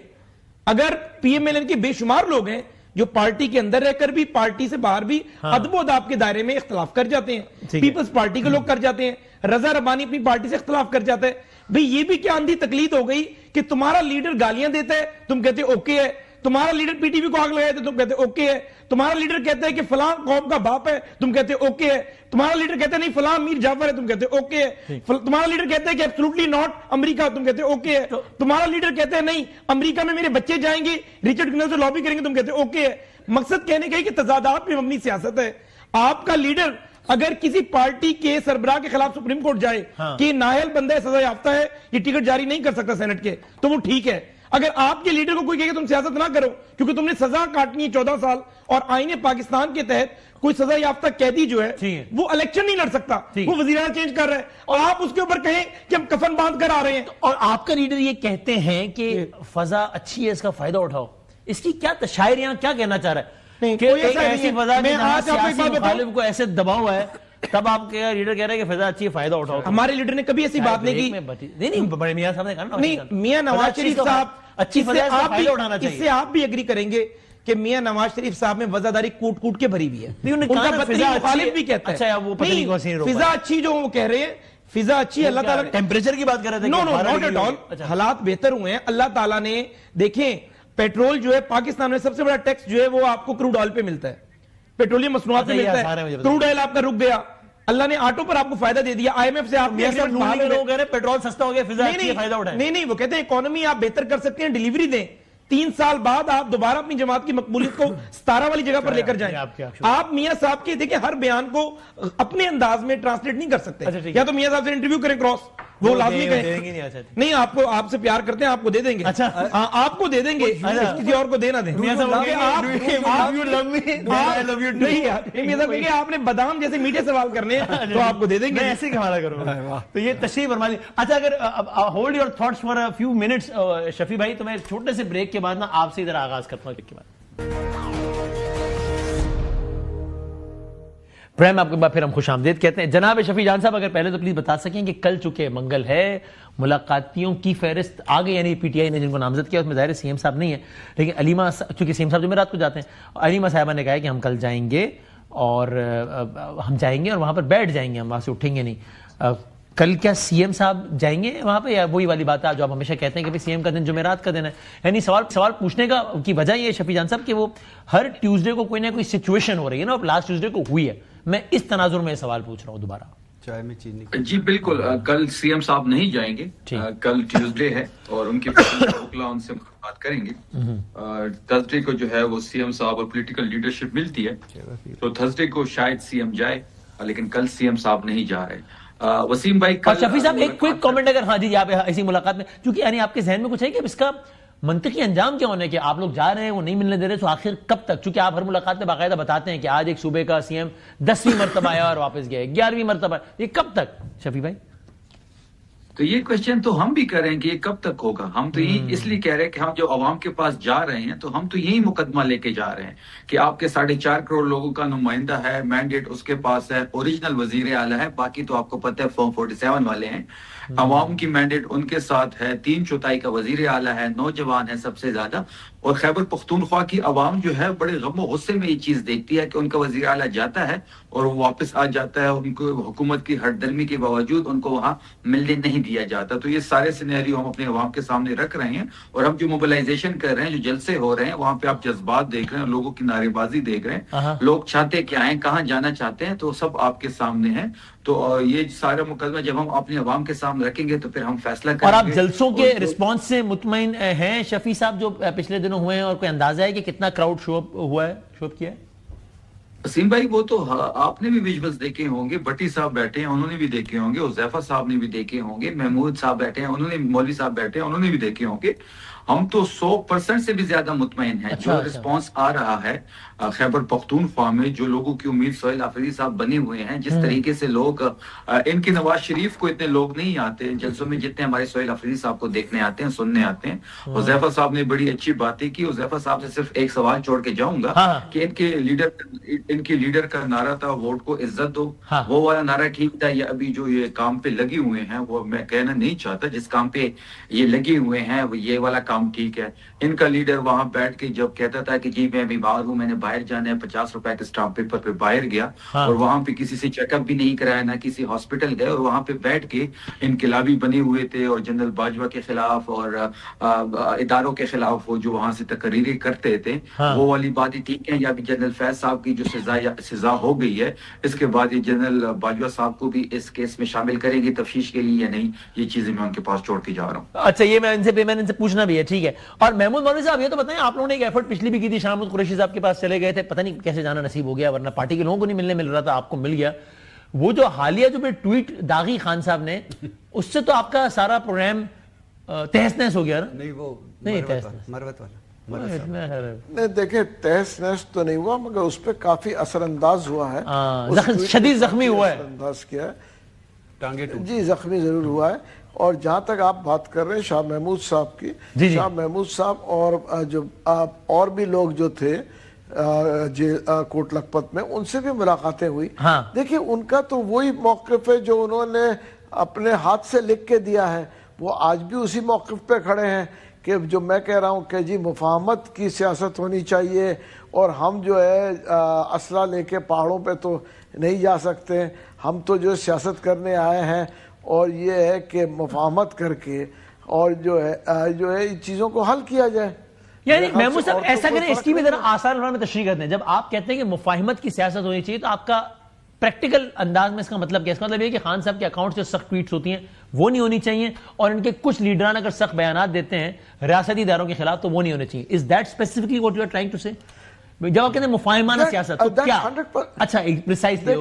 اگر پی ایم ایل این کے بے شمار لوگ ہیں جو پارٹی کے اندر رہ کر بھی پارٹی سے باہر بھی ادب و اداب کے دائرے میں اختلاف کر جاتے ہیں, پیپلز پارٹی کے لوگ کر جاتے ہیں, رضا ربانی اپنی پارٹی سے اختلاف کر جاتا ہے. بھئی یہ بھی کیا اندھی تقلید ہو گئی کہ تمہارا لیڈر گالیاں دیتا ہے تم کہتے اوکے ہے, تمہارا لیڈر پی ٹی وی کو آگ لگایا تھا تم کہتے اوکے ہے, تمہارا لیڈر کہتا ہے کہ فلاں قوم کا باپ ہے تم کہتے اوکے ہے, تمہارا لیڈر کہتا ہے نہیں فلاں میر جعفر ہے تم کہتے اوکے ہے, تمہارا لیڈر کہتا ہے کہ ایبسولوٹلی ناٹ امریکہ تم کہتے اوکے ہے, تمہارا لیڈر کہتا ہے نہیں امریکہ میں میرے بچے جائیں گے ریچرڈ کنل سے لابی کریں گے تم کہتے اوکے ہے. مقصد کہنے کا ہے کہ تضادات پہ مبنی سیاست ہے. آپ کا لیڈر اگر کسی پارٹی کے سربراہ کے خلاف سپریم کورٹ جائے کہ نااہل بندہ سزا یافتہ ہے یہ ٹکٹ جاری نہیں کر سکتا سینٹ کے, تو وہ ٹھیک ہے. اگر آپ کے لیڈر کو کوئی کہے کہ تم سیاست نہ کرو کیونکہ تم نے سزا کاٹنی ہے 14 سال اور آئین پاکستان کے تحت کوئی سزا یافتہ قیدی جو ہے وہ الیکشن نہیں لڑ سکتا, وہ وزیراعظم چینج کر رہا ہے, اور آپ اس کے اوپر کہیں کہ ہم کفن باندھ کر آ رہے ہیں. اور آپ کا لیڈر یہ کہتے ہیں کہ فضا اچھی ہے اس کا فائدہ اٹھاؤ. اس کی کیا تشاعر یہاں کیا کہنا چاہ رہا ہے کہ ایک ایسی فضا جہاں سیاسی مخالف کو ایسے دبا ہوا ہے, تب آپ کے لیڈر کہہ رہے ہیں کہ فضا اچھی ہے فائدہ اٹھاؤ. ہمارے لیڈر نے کبھی ایسی بات نہیں کی. نہیں بڑے میاں صاحب نے کہا نہیں, میاں نواز شریف صاحب اچھی اس سے آپ بھی اگری کریں گے کہ میاں نواز شریف صاحب میں وزاداری کوٹ کوٹ کے بھری بھی ہے. ان کا مخالف بھی کہتا ہے فضا اچھی جو وہ کہہ رہے ہیں فضا اچھی, اللہ تعالیٰ ٹیمپریچر کی بات کر رہے تھے. نو ناٹ ایٹ آل, حالات بہتر ہوئے ہیں. اللہ تعالیٰ نے دیکھیں پیٹرول جو ہے پاکستان میں سب سے بڑا ٹیکس جو ہے وہ آپ کو کروڈ آئل پہ ملتا ہے, پیٹرولیم مصنوعات پہ ملتا ہے. کروڈ آئل آپ کا رک گیا, اللہ نے آٹو پر آپ کو فائدہ دے دیا. آئی ایم ایف سے آپ پیٹرول سستا ہو گیا, فضا اچھی ہے فائدہ اٹھائیں. نہیں وہ کہتے ہیں اکانومی آپ بہتر کر سکتے ہیں, ڈیلیوری دیں. 3 سال بعد آپ دوبارہ اپنی جماعت کی مقبولیت کو 17 والی جگہ پر لے کر جائیں. آپ میاں صاحب کے دیکھیں ہر بیان کو اپنے انداز میں ٹرانسلیٹ نہیں کر سکتے. یا تو میاں صاحب سے انٹرویو کریں کراس, وہ لازمی کہیں نہیں آپ سے پیار کرتے ہیں آپ کو دے دیں گے, آپ کو دے دیں گے, کسی اور کو دینا دیں. آپ نے بادام جیسے میٹھے سوال کرنے ہیں تو آپ کو دے دیں گے, ایسے ہمارا کرو. تو یہ تشریح فرما دی. اچھا اگر hold your thoughts for a few minutes Shafi بھائی, تو میں چھوٹے سے بریک کے بعد نا آپ سے ادھر آغاز کرتا ہوں. کے بعد پرائم آپ کے بعد پھر ہم خوش آمدید کہتے ہیں. جناب شفیع جان صاحب اگر پہلے تو پلیز بتا سکیں کہ کل چونکہ منگل ہے, ملاقاتیوں کی فہرست آگے, یعنی پی ٹی آئی نے جن کو نامزد کیا اس میں ظاہر سی ایم صاحب نہیں ہے, لیکن علیمہ چونکہ سی ایم صاحب جمعرات کو جاتے ہیں, علیمہ صاحبہ نے کہا کہ ہم کل جائیں گے اور وہاں پر بیٹھ جائیں گے, ہم وہاں سے اٹھیں گے نہیں. کل کیا سی ایم صاحب جائیں گے وہاں پہ, یا وہی والی بات ہے جو آپ ہمیشہ کہتے ہیں کہ سی ایم کا دن جمعرات کا دن ہے؟ یعنی سوال پوچھنے کا کی وجہ یہ شفیع جان صاحب کہ وہ ہر ٹیوزڈے کو کوئی نہ کوئی سچویشن ہو رہی ہے نا, لاسٹ ٹیوزڈے کو ہوئی ہے. میں اس تناظر میں سوال پوچھ رہا ہوں دوبارہ. چائے میں چینی. جی بالکل, کل سی ایم صاحب نہیں جائیں گے, کل ٹیوزڈے ہے اور ان کے وکلا ان سے بات کریں گے. تھرسڈے کو جو ہے وہ سی ایم صاحب اور پولیٹیکل لیڈرشپ ملتی ہے, تو تھرسڈے کو شاید سی ایم جائے, لیکن کل سی ایم صاحب نہیں جا رہے. وسیم بھائی شفیع صاحب ایک کوئک کامنٹ اگر ہاں جی آپ ایسی ملاقات میں, کیونکہ یعنی آپ کے ذہن میں کچھ ہے کہ اس کا منطقی انجام کیا ہونا ہے کہ آپ لوگ جا رہے ہیں وہ نہیں ملنے دے رہے, تو آخر کب تک؟ چونکہ آپ ہر ملاقات میں باقاعدہ بتاتے ہیں کہ آج ایک صوبے کا سی ایم 10ویں مرتبہ آیا اور واپس گیا, 11ویں مرتبہ, یہ کب تک شفیع بھائی؟ تو یہ کوشچن تو ہم بھی کر رہے ہیں کہ یہ کب تک ہوگا. ہم تو یہی اس لیے کہہ رہے ہیں کہ ہم جو عوام کے پاس جا رہے ہیں تو ہم تو یہی مقدمہ لے کے جا رہے ہیں کہ آپ کے 4.5 کروڑ لوگوں کا نمائندہ ہے, مینڈیٹ اس کے پاس ہے, اوریجنل وزیر اعلیٰ ہے, باقی تو آپ کو پتہ ہے فارم 47 والے ہیں, عوام کی مینڈیٹ ان کے ساتھ ہے, 3/4 کا وزیر اعلیٰ ہے, نوجوان ہے سب سے زیادہ. اور خیبر پختونخوا کی عوام جو ہے بڑے غم و غصے میں یہ چیز دیکھتی ہے کہ ان کا وزیر اعلیٰ جاتا ہے اور وہ واپس آ جاتا ہے, ان کو حکومت کی ہٹ درمی کے باوجود ان کو وہاں ملنے نہیں دیا جاتا. تو یہ سارے سینیریو ہم اپنے عوام کے سامنے رکھ رہے ہیں, اور ہم جو موبلائزیشن کر رہے ہیں, جو جلسے ہو رہے ہیں, وہاں پہ آپ جذبات دیکھ رہے ہیں, لوگوں کی نعرے بازی دیکھ رہے ہیں, لوگ چاہتے کیا ہیں, کہاں جانا چاہتے ہیں, تو سب آپ کے سامنے ہیں. تو یہ سارا مقدمہ جب ہم اپنے عوام کے سامنے رکھیں گے تو پھر ہم فیصلہ کریں گے. اور آپ جلسوں کے رسپانس سے مطمئن ہیں شفیع صاحب جو پچھلے دنوں ہوئے ہیں, اور کوئی اندازہ ہے کہ کتنا کراؤڈ شو اپ ہوا ہے, شو اپ کیا ہے؟ وسیم بھائی وہ تو آپ نے بھی ویژولز دیکھے ہوں گے, بٹی صاحب بیٹھے ہیں انہوں نے بھی دیکھے ہوں گے, حذیفہ صاحب نے بھی دیکھے ہوں گے, محمود صاحب بیٹھے ہیں انہوں نے, مولوی صاحب بیٹھے ہیں انہوں نے بھی دیکھے ہوں گے. ہم تو 100% سے بھی زیادہ مطمئن ہیں. جو رسپانس آ رہا ہے خیبر پختونخوا میں, جو لوگوں کی امید سہیل آفریدی صاحب بنے ہوئے ہیں, جس طریقے سے لوگ ان کے نواز شریف کو اتنے لوگ نہیں آتے جلسوں میں جتنے ہمارے سہیل آفریدی صاحب کو دیکھنے آتے ہیں, سننے آتے ہیں. حذیفہ صاحب نے بڑی اچھی باتیں کی. حذیفہ صاحب سے صرف ایک سوال چھوڑ کے جاؤں گا کہ ان کے لیڈر کا نعرہ تھا ووٹ کو عزت دو, وہ والا نعرہ ٹھیک تھا یا ابھی جو یہ کام پہ لگے ہوئے ہیں, وہ میں کہنا نہیں چاہتا, جس کام پہ یہ لگے ہوئے ہیں یہ والا کام ٹھیک ہے. ان کا لیڈر وہاں بیٹھ کے جب کہتا تھا کہ جی میں بیمار ہوں, میں نے باہر جانا ہے, 50 روپے کے اسٹامپ پیپر پہ باہر گیا, اور وہاں پہ کسی سے چیک اپ بھی نہیں کرایا, نہ کسی ہاسپٹل گئے, اور وہاں پہ بیٹھ کے انقلابی بنے ہوئے تھے, اور جنرل باجوہ کے خلاف اور اداروں کے خلاف وہ جو وہاں سے تقریریں کرتے تھے, وہ والی باتیں ٹھیک ہیں. یا بھی جنرل فیض صاحب کی جو سزا ہو گئی ہے, اس کے بعد یہ جنرل باجوہ صاحب کو بھی اس کیس میں شامل کریں گے تفتیش کے لیے یا نہیں, یہ چیزیں میں ان کے پاس چھوڑ کے جا رہا ہوں. اچھا, یہ میں ان سے پوچھنا بھی ہے, ٹھیک ہے. اور محمود مولوی صاحب یہ تو بتائیں, آپ لوگوں نے ایک ایفرٹ پچھلی بھی کی تھی, شاہ محمود قریشی صاحب کے پاس چلے گئے تھے, پتہ نہیں کیسے جانا نصیب ہو گیا, ورنہ پارٹی کے لوگوں کو نہیں مل رہا تھا, آپ کو مل گیا. وہ جو حالیہ جو ٹویٹ داغی خان صاحب نے, اس سے تو آپ کا سارا پروگرام تہس نہس ہو گیا نا؟ نہیں, وہ مروت والا نہیں, دیکھیں تہس نہس تو نہیں ہوا, مگر اس پہ کافی اثر انداز ہوا ہے, شدید زخمی ہوا ہے, اثر انداز کیا ہے جی, زخمی ضرور ہوا ہے. اور جہاں تک آپ بات کر رہے ہیں شاہ محمود صاحب کی, شاہ محمود صاحب اور جو اور بھی لوگ جو تھے کوٹ لکھپت میں, ان سے بھی ملاقاتیں ہوئی. دیکھیں ان کا تو وہی موقف ہے جو انہوں نے اپنے ہاتھ سے لکھ کے دیا ہے, وہ آج بھی اسی موقف پہ کھڑے ہیں کہ جو میں کہہ رہا ہوں کہ جی مفاہمت کی سیاست ہونی چاہیے, اور ہم جو ہے اسلحہ لے کے پہاڑوں پہ تو نہیں جا سکتے, ہم تو جو سیاست کرنے آئے ہیں, اور یہ ہے کہ مفاہمت کر کے اور جو ہے ان چیزوں کو حل کیا جائے. یعنی محمود صاحب ایسا کریں, اس کی بھی ذرا آسان میں تشریح کرتے ہیں. جب آپ کہتے ہیں کہ مفاہمت کی سیاست ہونی چاہیے, تو آپ کا پریکٹیکل انداز میں اس کا مطلب کیا؟ اس کا مطلب یہ کہ خان صاحب کے اکاؤنٹ سے سخت ٹویٹس ہوتی ہیں وہ نہیں ہونی چاہیے, اور ان کے کچھ لیڈران اگر سخت بیانات دیتے ہیں ریاستی اداروں کے خلاف تو وہ نہیں ہونے چاہیے. Is that specifically what you are trying to say? جب آپ کہتے ہیں مفاہمانہ سیاست تو کیا؟ اچھا, پریسائزلی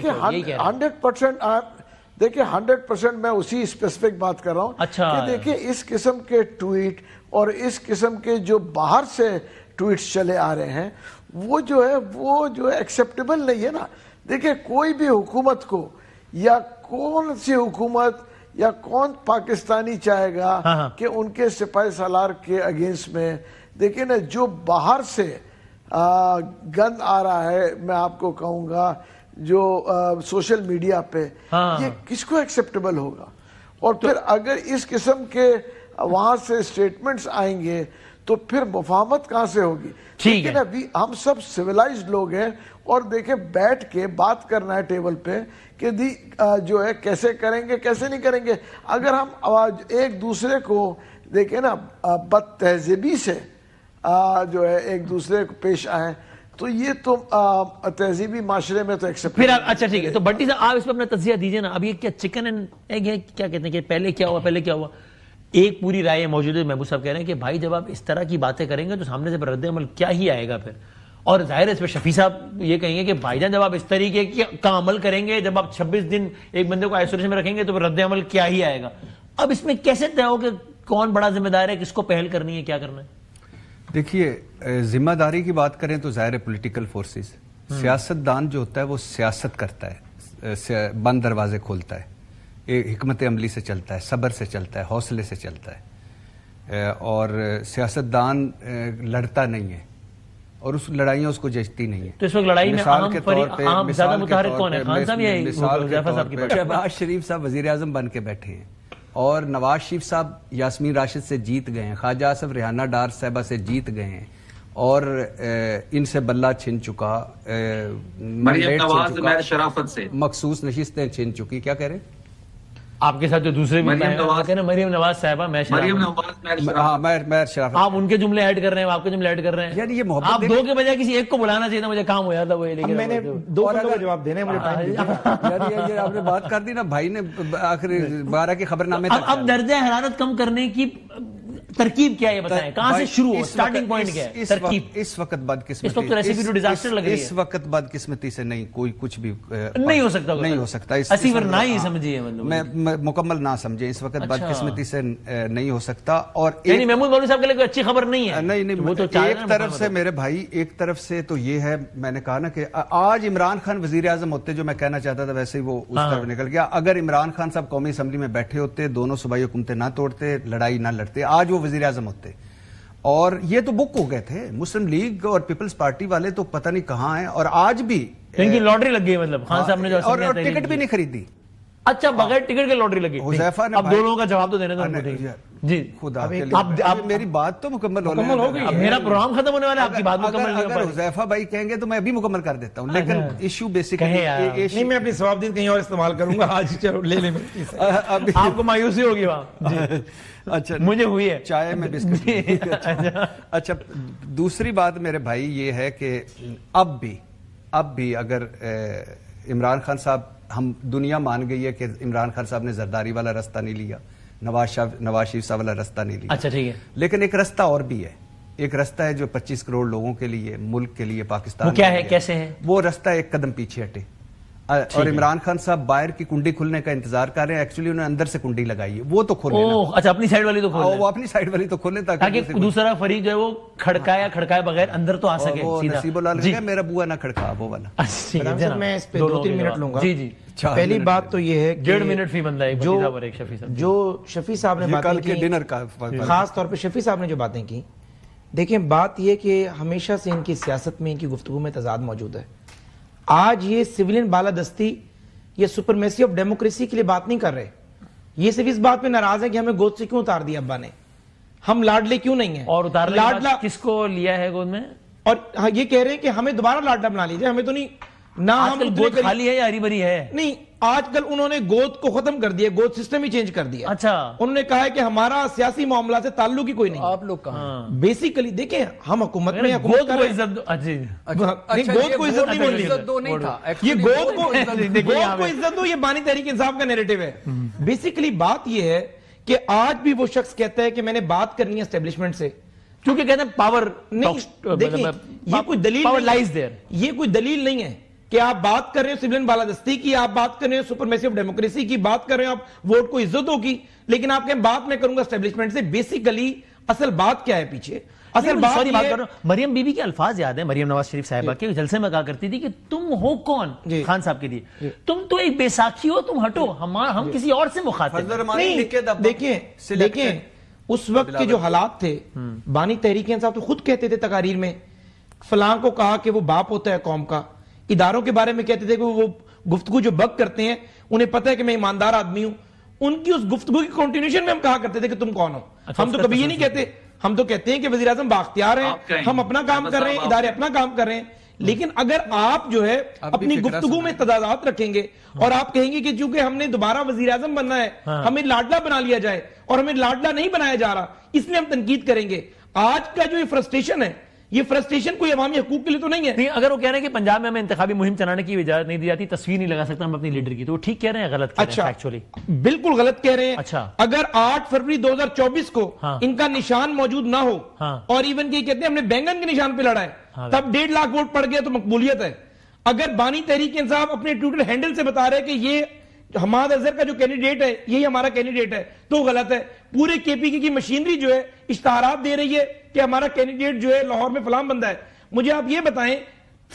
100% دیکھیں 100% میں اسی اسپیسیفک بات کر رہا ہوں. کہ دیکھیں اس قسم کے ٹویٹ اور اس قسم کے جو باہر سے ٹویٹس چلے آ رہے ہیں, وہ جو ہے ایکسیپٹیبل نہیں ہے نا. دیکھیں کوئی بھی حکومت کو, یا کون سی حکومت یا کون پاکستانی چاہے گا کہ ان کے سپاہی سالار کے اگینسٹ میں, دیکھیں نا, جو باہر سے گند آ رہا ہے, میں آپ کو کہوں گا جو سوشل میڈیا پہ, یہ کس کو ایکسیپٹیبل ہوگا؟ اور پھر اگر اس قسم کے وہاں سے سٹیٹمنٹس آئیں گے تو پھر مفاہمت کہاں سے ہوگی؟ لیکن ابھی ہم سب سویلائزڈ لوگ ہیں, اور دیکھیں بیٹھ کے بات کرنا ہے ٹیبل پہ کہ جو ہے کیسے کریں گے کیسے نہیں کریں گے. اگر ہم ایک دوسرے کو دیکھیں نا بد تہذیبی سے جو ہے ایک دوسرے کو پیش آئیں, تو یہ تو تہذیبی معاشرے میں تو ایکسپٹ. پھر اچھا ٹھیک ہے, تو بٹی صاحب آپ اس پہ اپنا تجزیہ دیجئے نا. اب یہ کیا چکن اینڈ ایگ ہے, کیا کہتے ہیں کہ پہلے کیا ہوا؟ ایک پوری رائے موجود ہے, محمود صاحب کہہ رہے ہیں کہ بھائی جب آپ اس طرح کی باتیں کریں گے تو سامنے سے رد عمل کیا ہی آئے گا پھر. اور ظاہر ہے اس پہ شفیع صاحب یہ کہیں گے کہ بھائی جان جب آپ اس طریقے کا عمل کریں گے, جب آپ 26 دن ایک بندے کو آئسولیشن میں رکھیں گے تو رد عمل کیا ہی آئے گا. اب اس میں کیسے طے ہو کہ کون بڑا ذمہ دار ہے, کس کو پہل کرنی ہے, کیا کرنا ہے؟ دیکھیے ذمہ داری کی بات کریں تو ظاہر ہے پولیٹیکل فورسز, سیاست دان جو ہوتا ہے وہ سیاست کرتا ہے, بند دروازے کھولتا ہے. حکمت عملی سے چلتا ہے, صبر سے چلتا ہے, حوصلے سے چلتا ہے, اور سیاستدان لڑتا نہیں ہے اور اس لڑائیاں اس کو جچتی نہیں ہے. تو اس وقت لڑائی میں عام زیادہ متحرک کون ہے؟ خان صاحب یا حذیفہ صاحب کی بات؟ شہباز شریف صاحب وزیر اعظم بن کے بیٹھے ہیں اور نواز شریف صاحب یاسمین راشد سے جیت گئے ہیں, خواجہ آصف ریحانہ ڈار صاحبہ سے جیت گئے ہیں اور ان سے بلہ چھن چکا, مریم نواز مہر شرافت سے مخصوص نشستیں چھن چکی. کیا کہہ رہے ہیں آپ کے ساتھ جو دوسرے بھی مریم نواز صاحبہ, مہر شرافت, آپ ان کے جملے ایڈ کر رہے ہیں, آپ کے جملے ایڈ کر رہے ہیں. یعنی یہ محبت, آپ دو کے بجائے کسی ایک کو بلانا چاہیے تھا, مجھے کام ہوا تھا وہ, لیکن میں نے دو کا جواب دینا ہے مجھے. یعنی آپ نے بات کر دی نا, بھائی نے آخر 12 کے خبر نامے تک. اب درجہ حرارت کم کرنے کی ترکیب کیا ہے بتائیں, کہاں سے شروع ہو, سٹارٹنگ پوائنٹ کیا ہے ترکیب؟ اس وقت بدقسمتی, اس وقت ریسیپی ٹو ڈیزاسٹر لگ رہی ہے. اس وقت بدقسمتی سے نہیں کوئی کچھ بھی نہیں ہو سکتا, نہیں ہو سکتا. اسی پر نہ ہی سمجھیے, میں مکمل نہ سمجھے, اس وقت بدقسمتی سے نہیں ہو سکتا. اور یعنی محمود مولوی صاحب کے لیے کوئی اچھی خبر نہیں ہے. نہیں, ایک طرف سے میرے بھائی, ایک طرف سے تو یہ ہے, میں نے کہا نا کہ آج عمران خان وزیر اعظم ہوتے, جو میں کہنا چاہتا تھا ویسے ہی وہ اس طرف نکل گیا. اگر عمران خان صاحب قومی اسمبلی میں بیٹھے ہوتے, دونوں صوبائی حکومتیں نہ توڑتے, لڑائی نہ لڑتے, آج وہ وزیر اعظم ہوتے. اور یہ تو بک ہو گئے تھے, مسلم لیگ اور پیپلز پارٹی والے تو پتہ نہیں کہاں ہیں, اور آج بھی ان کی لاٹری لگ گئی, مطلب خان صاحب نے جو اور ٹکٹ بھی نہیں خریدی. اچھا, بغیر ٹکٹ کے لاٹری لگی. حذیفہ نے اب دونوں کا جواب تو دینے دو جی. خدا کے لیے اب میری بات تو مکمل ہو گئی, میرا پروگرام ختم ہونے والا ہے, آپ کی بات مکمل. اگر حذیفہ بھائی کہیں گے تو میں ابھی مکمل کر دیتا ہوں, لیکن ایشو بیسک نہیں, میں اپنی ثوابدید کہیں اور استعمال کروں گا آج. چلو لے لیں, آپ کو مایوسی ہوگی وہاں. اچھا, مجھے ہوئی ہے چائے میں بسکٹ. اچھا, دوسری بات میرے بھائی یہ ہے کہ اب بھی اگر عمران خان صاحب, ہم دنیا مان گئی ہے کہ عمران خان صاحب نے زرداری والا رستہ نہیں لیا, نواز شریف صاحب والا رستہ نہیں لیا. اچھا ٹھیک ہے, لیکن ایک رستہ اور بھی ہے, ایک رستہ ہے جو 25 کروڑ لوگوں کے لیے, ملک کے لیے, پاکستان. وہ کیا ہے, کیسے ہے وہ رستہ؟ ایک قدم پیچھے ہٹے. اور عمران خان صاحب باہر کی کنڈی کھلنے کا انتظار کر رہے ہیں, ایکچولی انہوں نے اندر سے کنڈی لگائی ہے, وہ تو کھولے. اچھا, اپنی سائیڈ والی تو کھولے, وہ اپنی سائیڈ والی تو کھولے تاکہ دوسرا فریق جو ہے وہ کھڑکائے بغیر اندر تو آ سکے. نصیب اللہ لگا میرا بوا نہ کھڑکا, وہ والا. میں اس پہ 2-3 منٹ لوں گا. جی جی. پہلی بات تو یہ ہے 1.5 منٹ فی بندہ ہے, جو شفیع صاحب نے باتیں کی, ڈنر کا خاص طور پہ شفیع صاحب نے جو باتیں کی, دیکھیں بات یہ کہ ہمیشہ سے ان کی سیاست میں, ان کی گفتگو میں تضاد موجود ہے. آج یہ سویلین بالادستی یہ سپرمیسی آف ڈیموکریسی کے لیے بات نہیں کر رہے, یہ صرف اس بات پہ ناراض ہے کہ ہمیں گود سے کیوں اتار دیا ابا نے, ہم لاڈلے کیوں نہیں ہیں, اور لاڈلا کس کو لیا ہے گود میں, اور یہ کہہ رہے ہیں کہ ہمیں دوبارہ لاڈلا بنا لیجئے. ہمیں تو نہیں, نہ ہم گود خالی ہے یا ہری بھری ہے, نہیں, آج کل انہوں نے گود کو ختم کر دیا, گود سسٹم ہی چینج کر دیا. اچھا, انہوں نے کہا ہے کہ ہمارا سیاسی معاملہ سے تعلق ہی کوئی نہیں. آپ لوگ کہاں بیسیکلی دیکھیں, ہم حکومت میں گود کو عزت, گود کو عزت نہیں تھا, یہ گود کو عزت دو, یہ بانی تحریک انصاف کا نیریٹو ہے. بیسیکلی بات یہ ہے کہ آج بھی وہ شخص کہتا ہے کہ میں نے بات کرنی ہے اسٹیبلشمنٹ سے, کیونکہ کہتے ہیں پاور. دیکھیں, یہ کوئی دلیل نہیں ہے کہ آپ بات کر رہے ہیں سویلین بالادستی کی, آپ بات کر رہے ہیں سپرمیسی آف ڈیموکریسی کی, بات کر رہے ہیں آپ ووٹ کو عزتوں کی, لیکن آپ کہیں بات میں کروں گا اسٹیبلشمنٹ سے. بیسیکلی اصل بات کیا ہے پیچھے, اصل بات یہ, مریم بی بی کے الفاظ یاد ہیں, مریم نواز شریف صاحبہ کے جلسے میں کہا کرتی تھی کہ تم ہو کون خان صاحب کے لیے, تم تو ایک بیساکھی ہو, تم ہٹو, ہم کسی اور سے مخاطب نہیں. دیکھیں اس وقت کے جو حالات تھے, بانی تحریک انصاف تو خود کہتے تھے تقاریر میں, فلاں کو کہا کہ وہ باپ ہوتا ہے قوم کا, اداروں کے بارے میں کہتے تھے کہ وہ گفتگو جو بک کرتے ہیں انہیں پتہ ہے کہ میں ایماندار آدمی ہوں. ان کی اس گفتگو کی کنٹینیوشن میں ہم کہا کرتے تھے کہ تم کون ہو. ہم تو کبھی یہ نہیں کہتے, ہم تو کہتے ہیں کہ وزیر اعظم بااختیار ہیں, ہم اپنا کام کر رہے ہیں, ادارے اپنا کام کر رہے ہیں. لیکن اگر آپ جو ہے اپنی گفتگو میں تضادات رکھیں گے اور آپ کہیں گے کہ چونکہ ہم نے دوبارہ وزیر اعظم بننا ہے, ہمیں لاڈلا بنا لیا جائے, اور ہمیں لاڈلا نہیں بنایا جا رہا, اس لیے ہم تنقید کریں گے. آج کا جو یہ فرسٹریشن ہے, یہ فرسٹریشن کوئی عوامی حقوق کے لیے تو نہیں ہے. اگر وہ کہہ رہے ہیں کہ پنجاب میں ہمیں انتخابی مہم چلانے کی اجازت نہیں دی جاتی, تصویر نہیں لگا سکتا ہم اپنی لیڈر کی, تو وہ ٹھیک کہہ رہے ہیں غلط کہہ رہے ہیں ایکچولی؟ بالکل غلط کہہ رہے ہیں. اچھا, اگر 8 فروری 2024 کو ان کا نشان موجود نہ ہو, اور ایون کہ کہتے ہیں ہم نے بینگن کے نشان پہ لڑا ہے, تب 1.5 لاکھ ووٹ پڑ گیا تو مقبولیت ہے. اگر بانی تحریک انصاف اپنے ٹویٹر ہینڈل سے بتا رہے کہ یہ حماد اظہر کا جو کینڈیڈیٹ ہے یہی ہمارا کینڈیڈیٹ ہے, تو غلط ہے. پورے کے پی کی مشینری جو ہے اشتہارات دے رہی ہے کہ ہمارا کینڈیڈیٹ جو ہے لاہور میں فلاں بندہ ہے. مجھے آپ یہ بتائیں,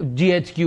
GHQ,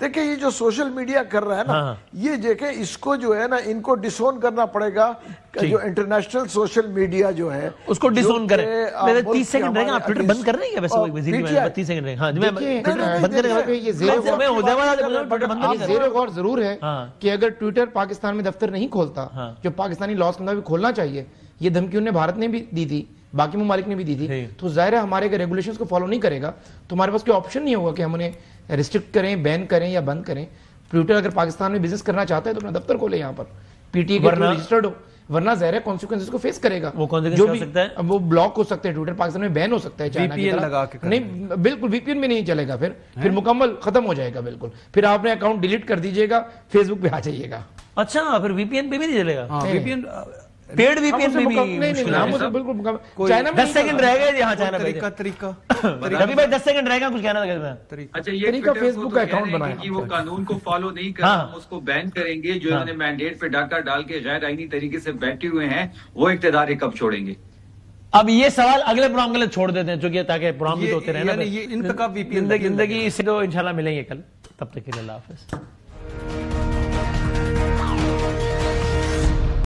دیکھیں یہ جو سوشل میڈیا کر رہا ہے نا یہ دیکھیں اس کو جو ہے نا ان کو ڈسون کرنا پڑے گا جو انٹرنیشنل سوشل میڈیا جو ہے اس کو ڈسون کریں. 30 سیکنڈ رہے گا, آپ ٹویٹر بند کر رہے ہیں ویسے وزیر 30 سیکنڈ رہے. ہاں جی بند کریں گا. یہ زیر غور ضرور ہے کہ اگر ٹویٹر پاکستان میں دفتر نہیں کھولتا جو پاکستانی لاس کے مطابق کھولنا چاہیے, یہ دھمکی انہیں بھارت نے بھی دی تھی, باقی ممالک نے بھی دی تھی, تو ظاہر ہے ہمارے اگر ریگولیشنز کو فالو نہیں کرے گا تو ہمارے پاس کوئی آپشن نہیں ہوگا کہ ہم انہیں ریسٹرکٹ کریں, بین کریں یا بند کریں. ٹویٹر اگر پاکستان میں بزنس کرنا چاہتا ہے تو اپنا دفتر کھولے یہاں پر, پی ٹی اے کے رجسٹرڈ ہو, ورنہ ظاہر ہے کانسیکوینسز کو فیس کرے گا. جو بھی وہ بلاک ہو سکتے ہیں, ٹویٹر پاکستان میں بین ہو سکتا ہے چائنا کی طرح. نہیں بالکل وی پی این میں نہیں چلے گا, پھر مکمل ختم ہو جائے گا بالکل. پھر آپ نے اکاؤنٹ ڈیلیٹ کر دیجیے گا, فیس بک پہ آ جائیے گا. اچھا پھر وی پی این پہ بھی نہیں چلے گا. وی پی این پیڈ وی پی این میں بھی چائنا میں 10 سیکنڈ رہ گئے. یہاں چائنا طریقہ ربی بھائی 10 سیکنڈ رہ گا, کچھ کہنا تھا. اچھا یہ طریقہ فیس بک کا اکاؤنٹ بنایا کہ وہ قانون کو فالو نہیں کر رہا, ہم اس کو بین کریں گے. جو انہوں نے مینڈیٹ پہ ڈاکہ ڈال کے غیر آئینی طریقے سے بیٹھے ہوئے ہیں وہ اقتدار کب چھوڑیں گے؟ اب یہ سوال اگلے پروگرام کے لیے چھوڑ دیتے ہیں چونکہ تاکہ پروگرام بھی ہوتے رہے نا. یہ انتخاب زندگی سے تو انشاءاللہ ملیں گے کل, تب تک کے لیے اللہ حافظ.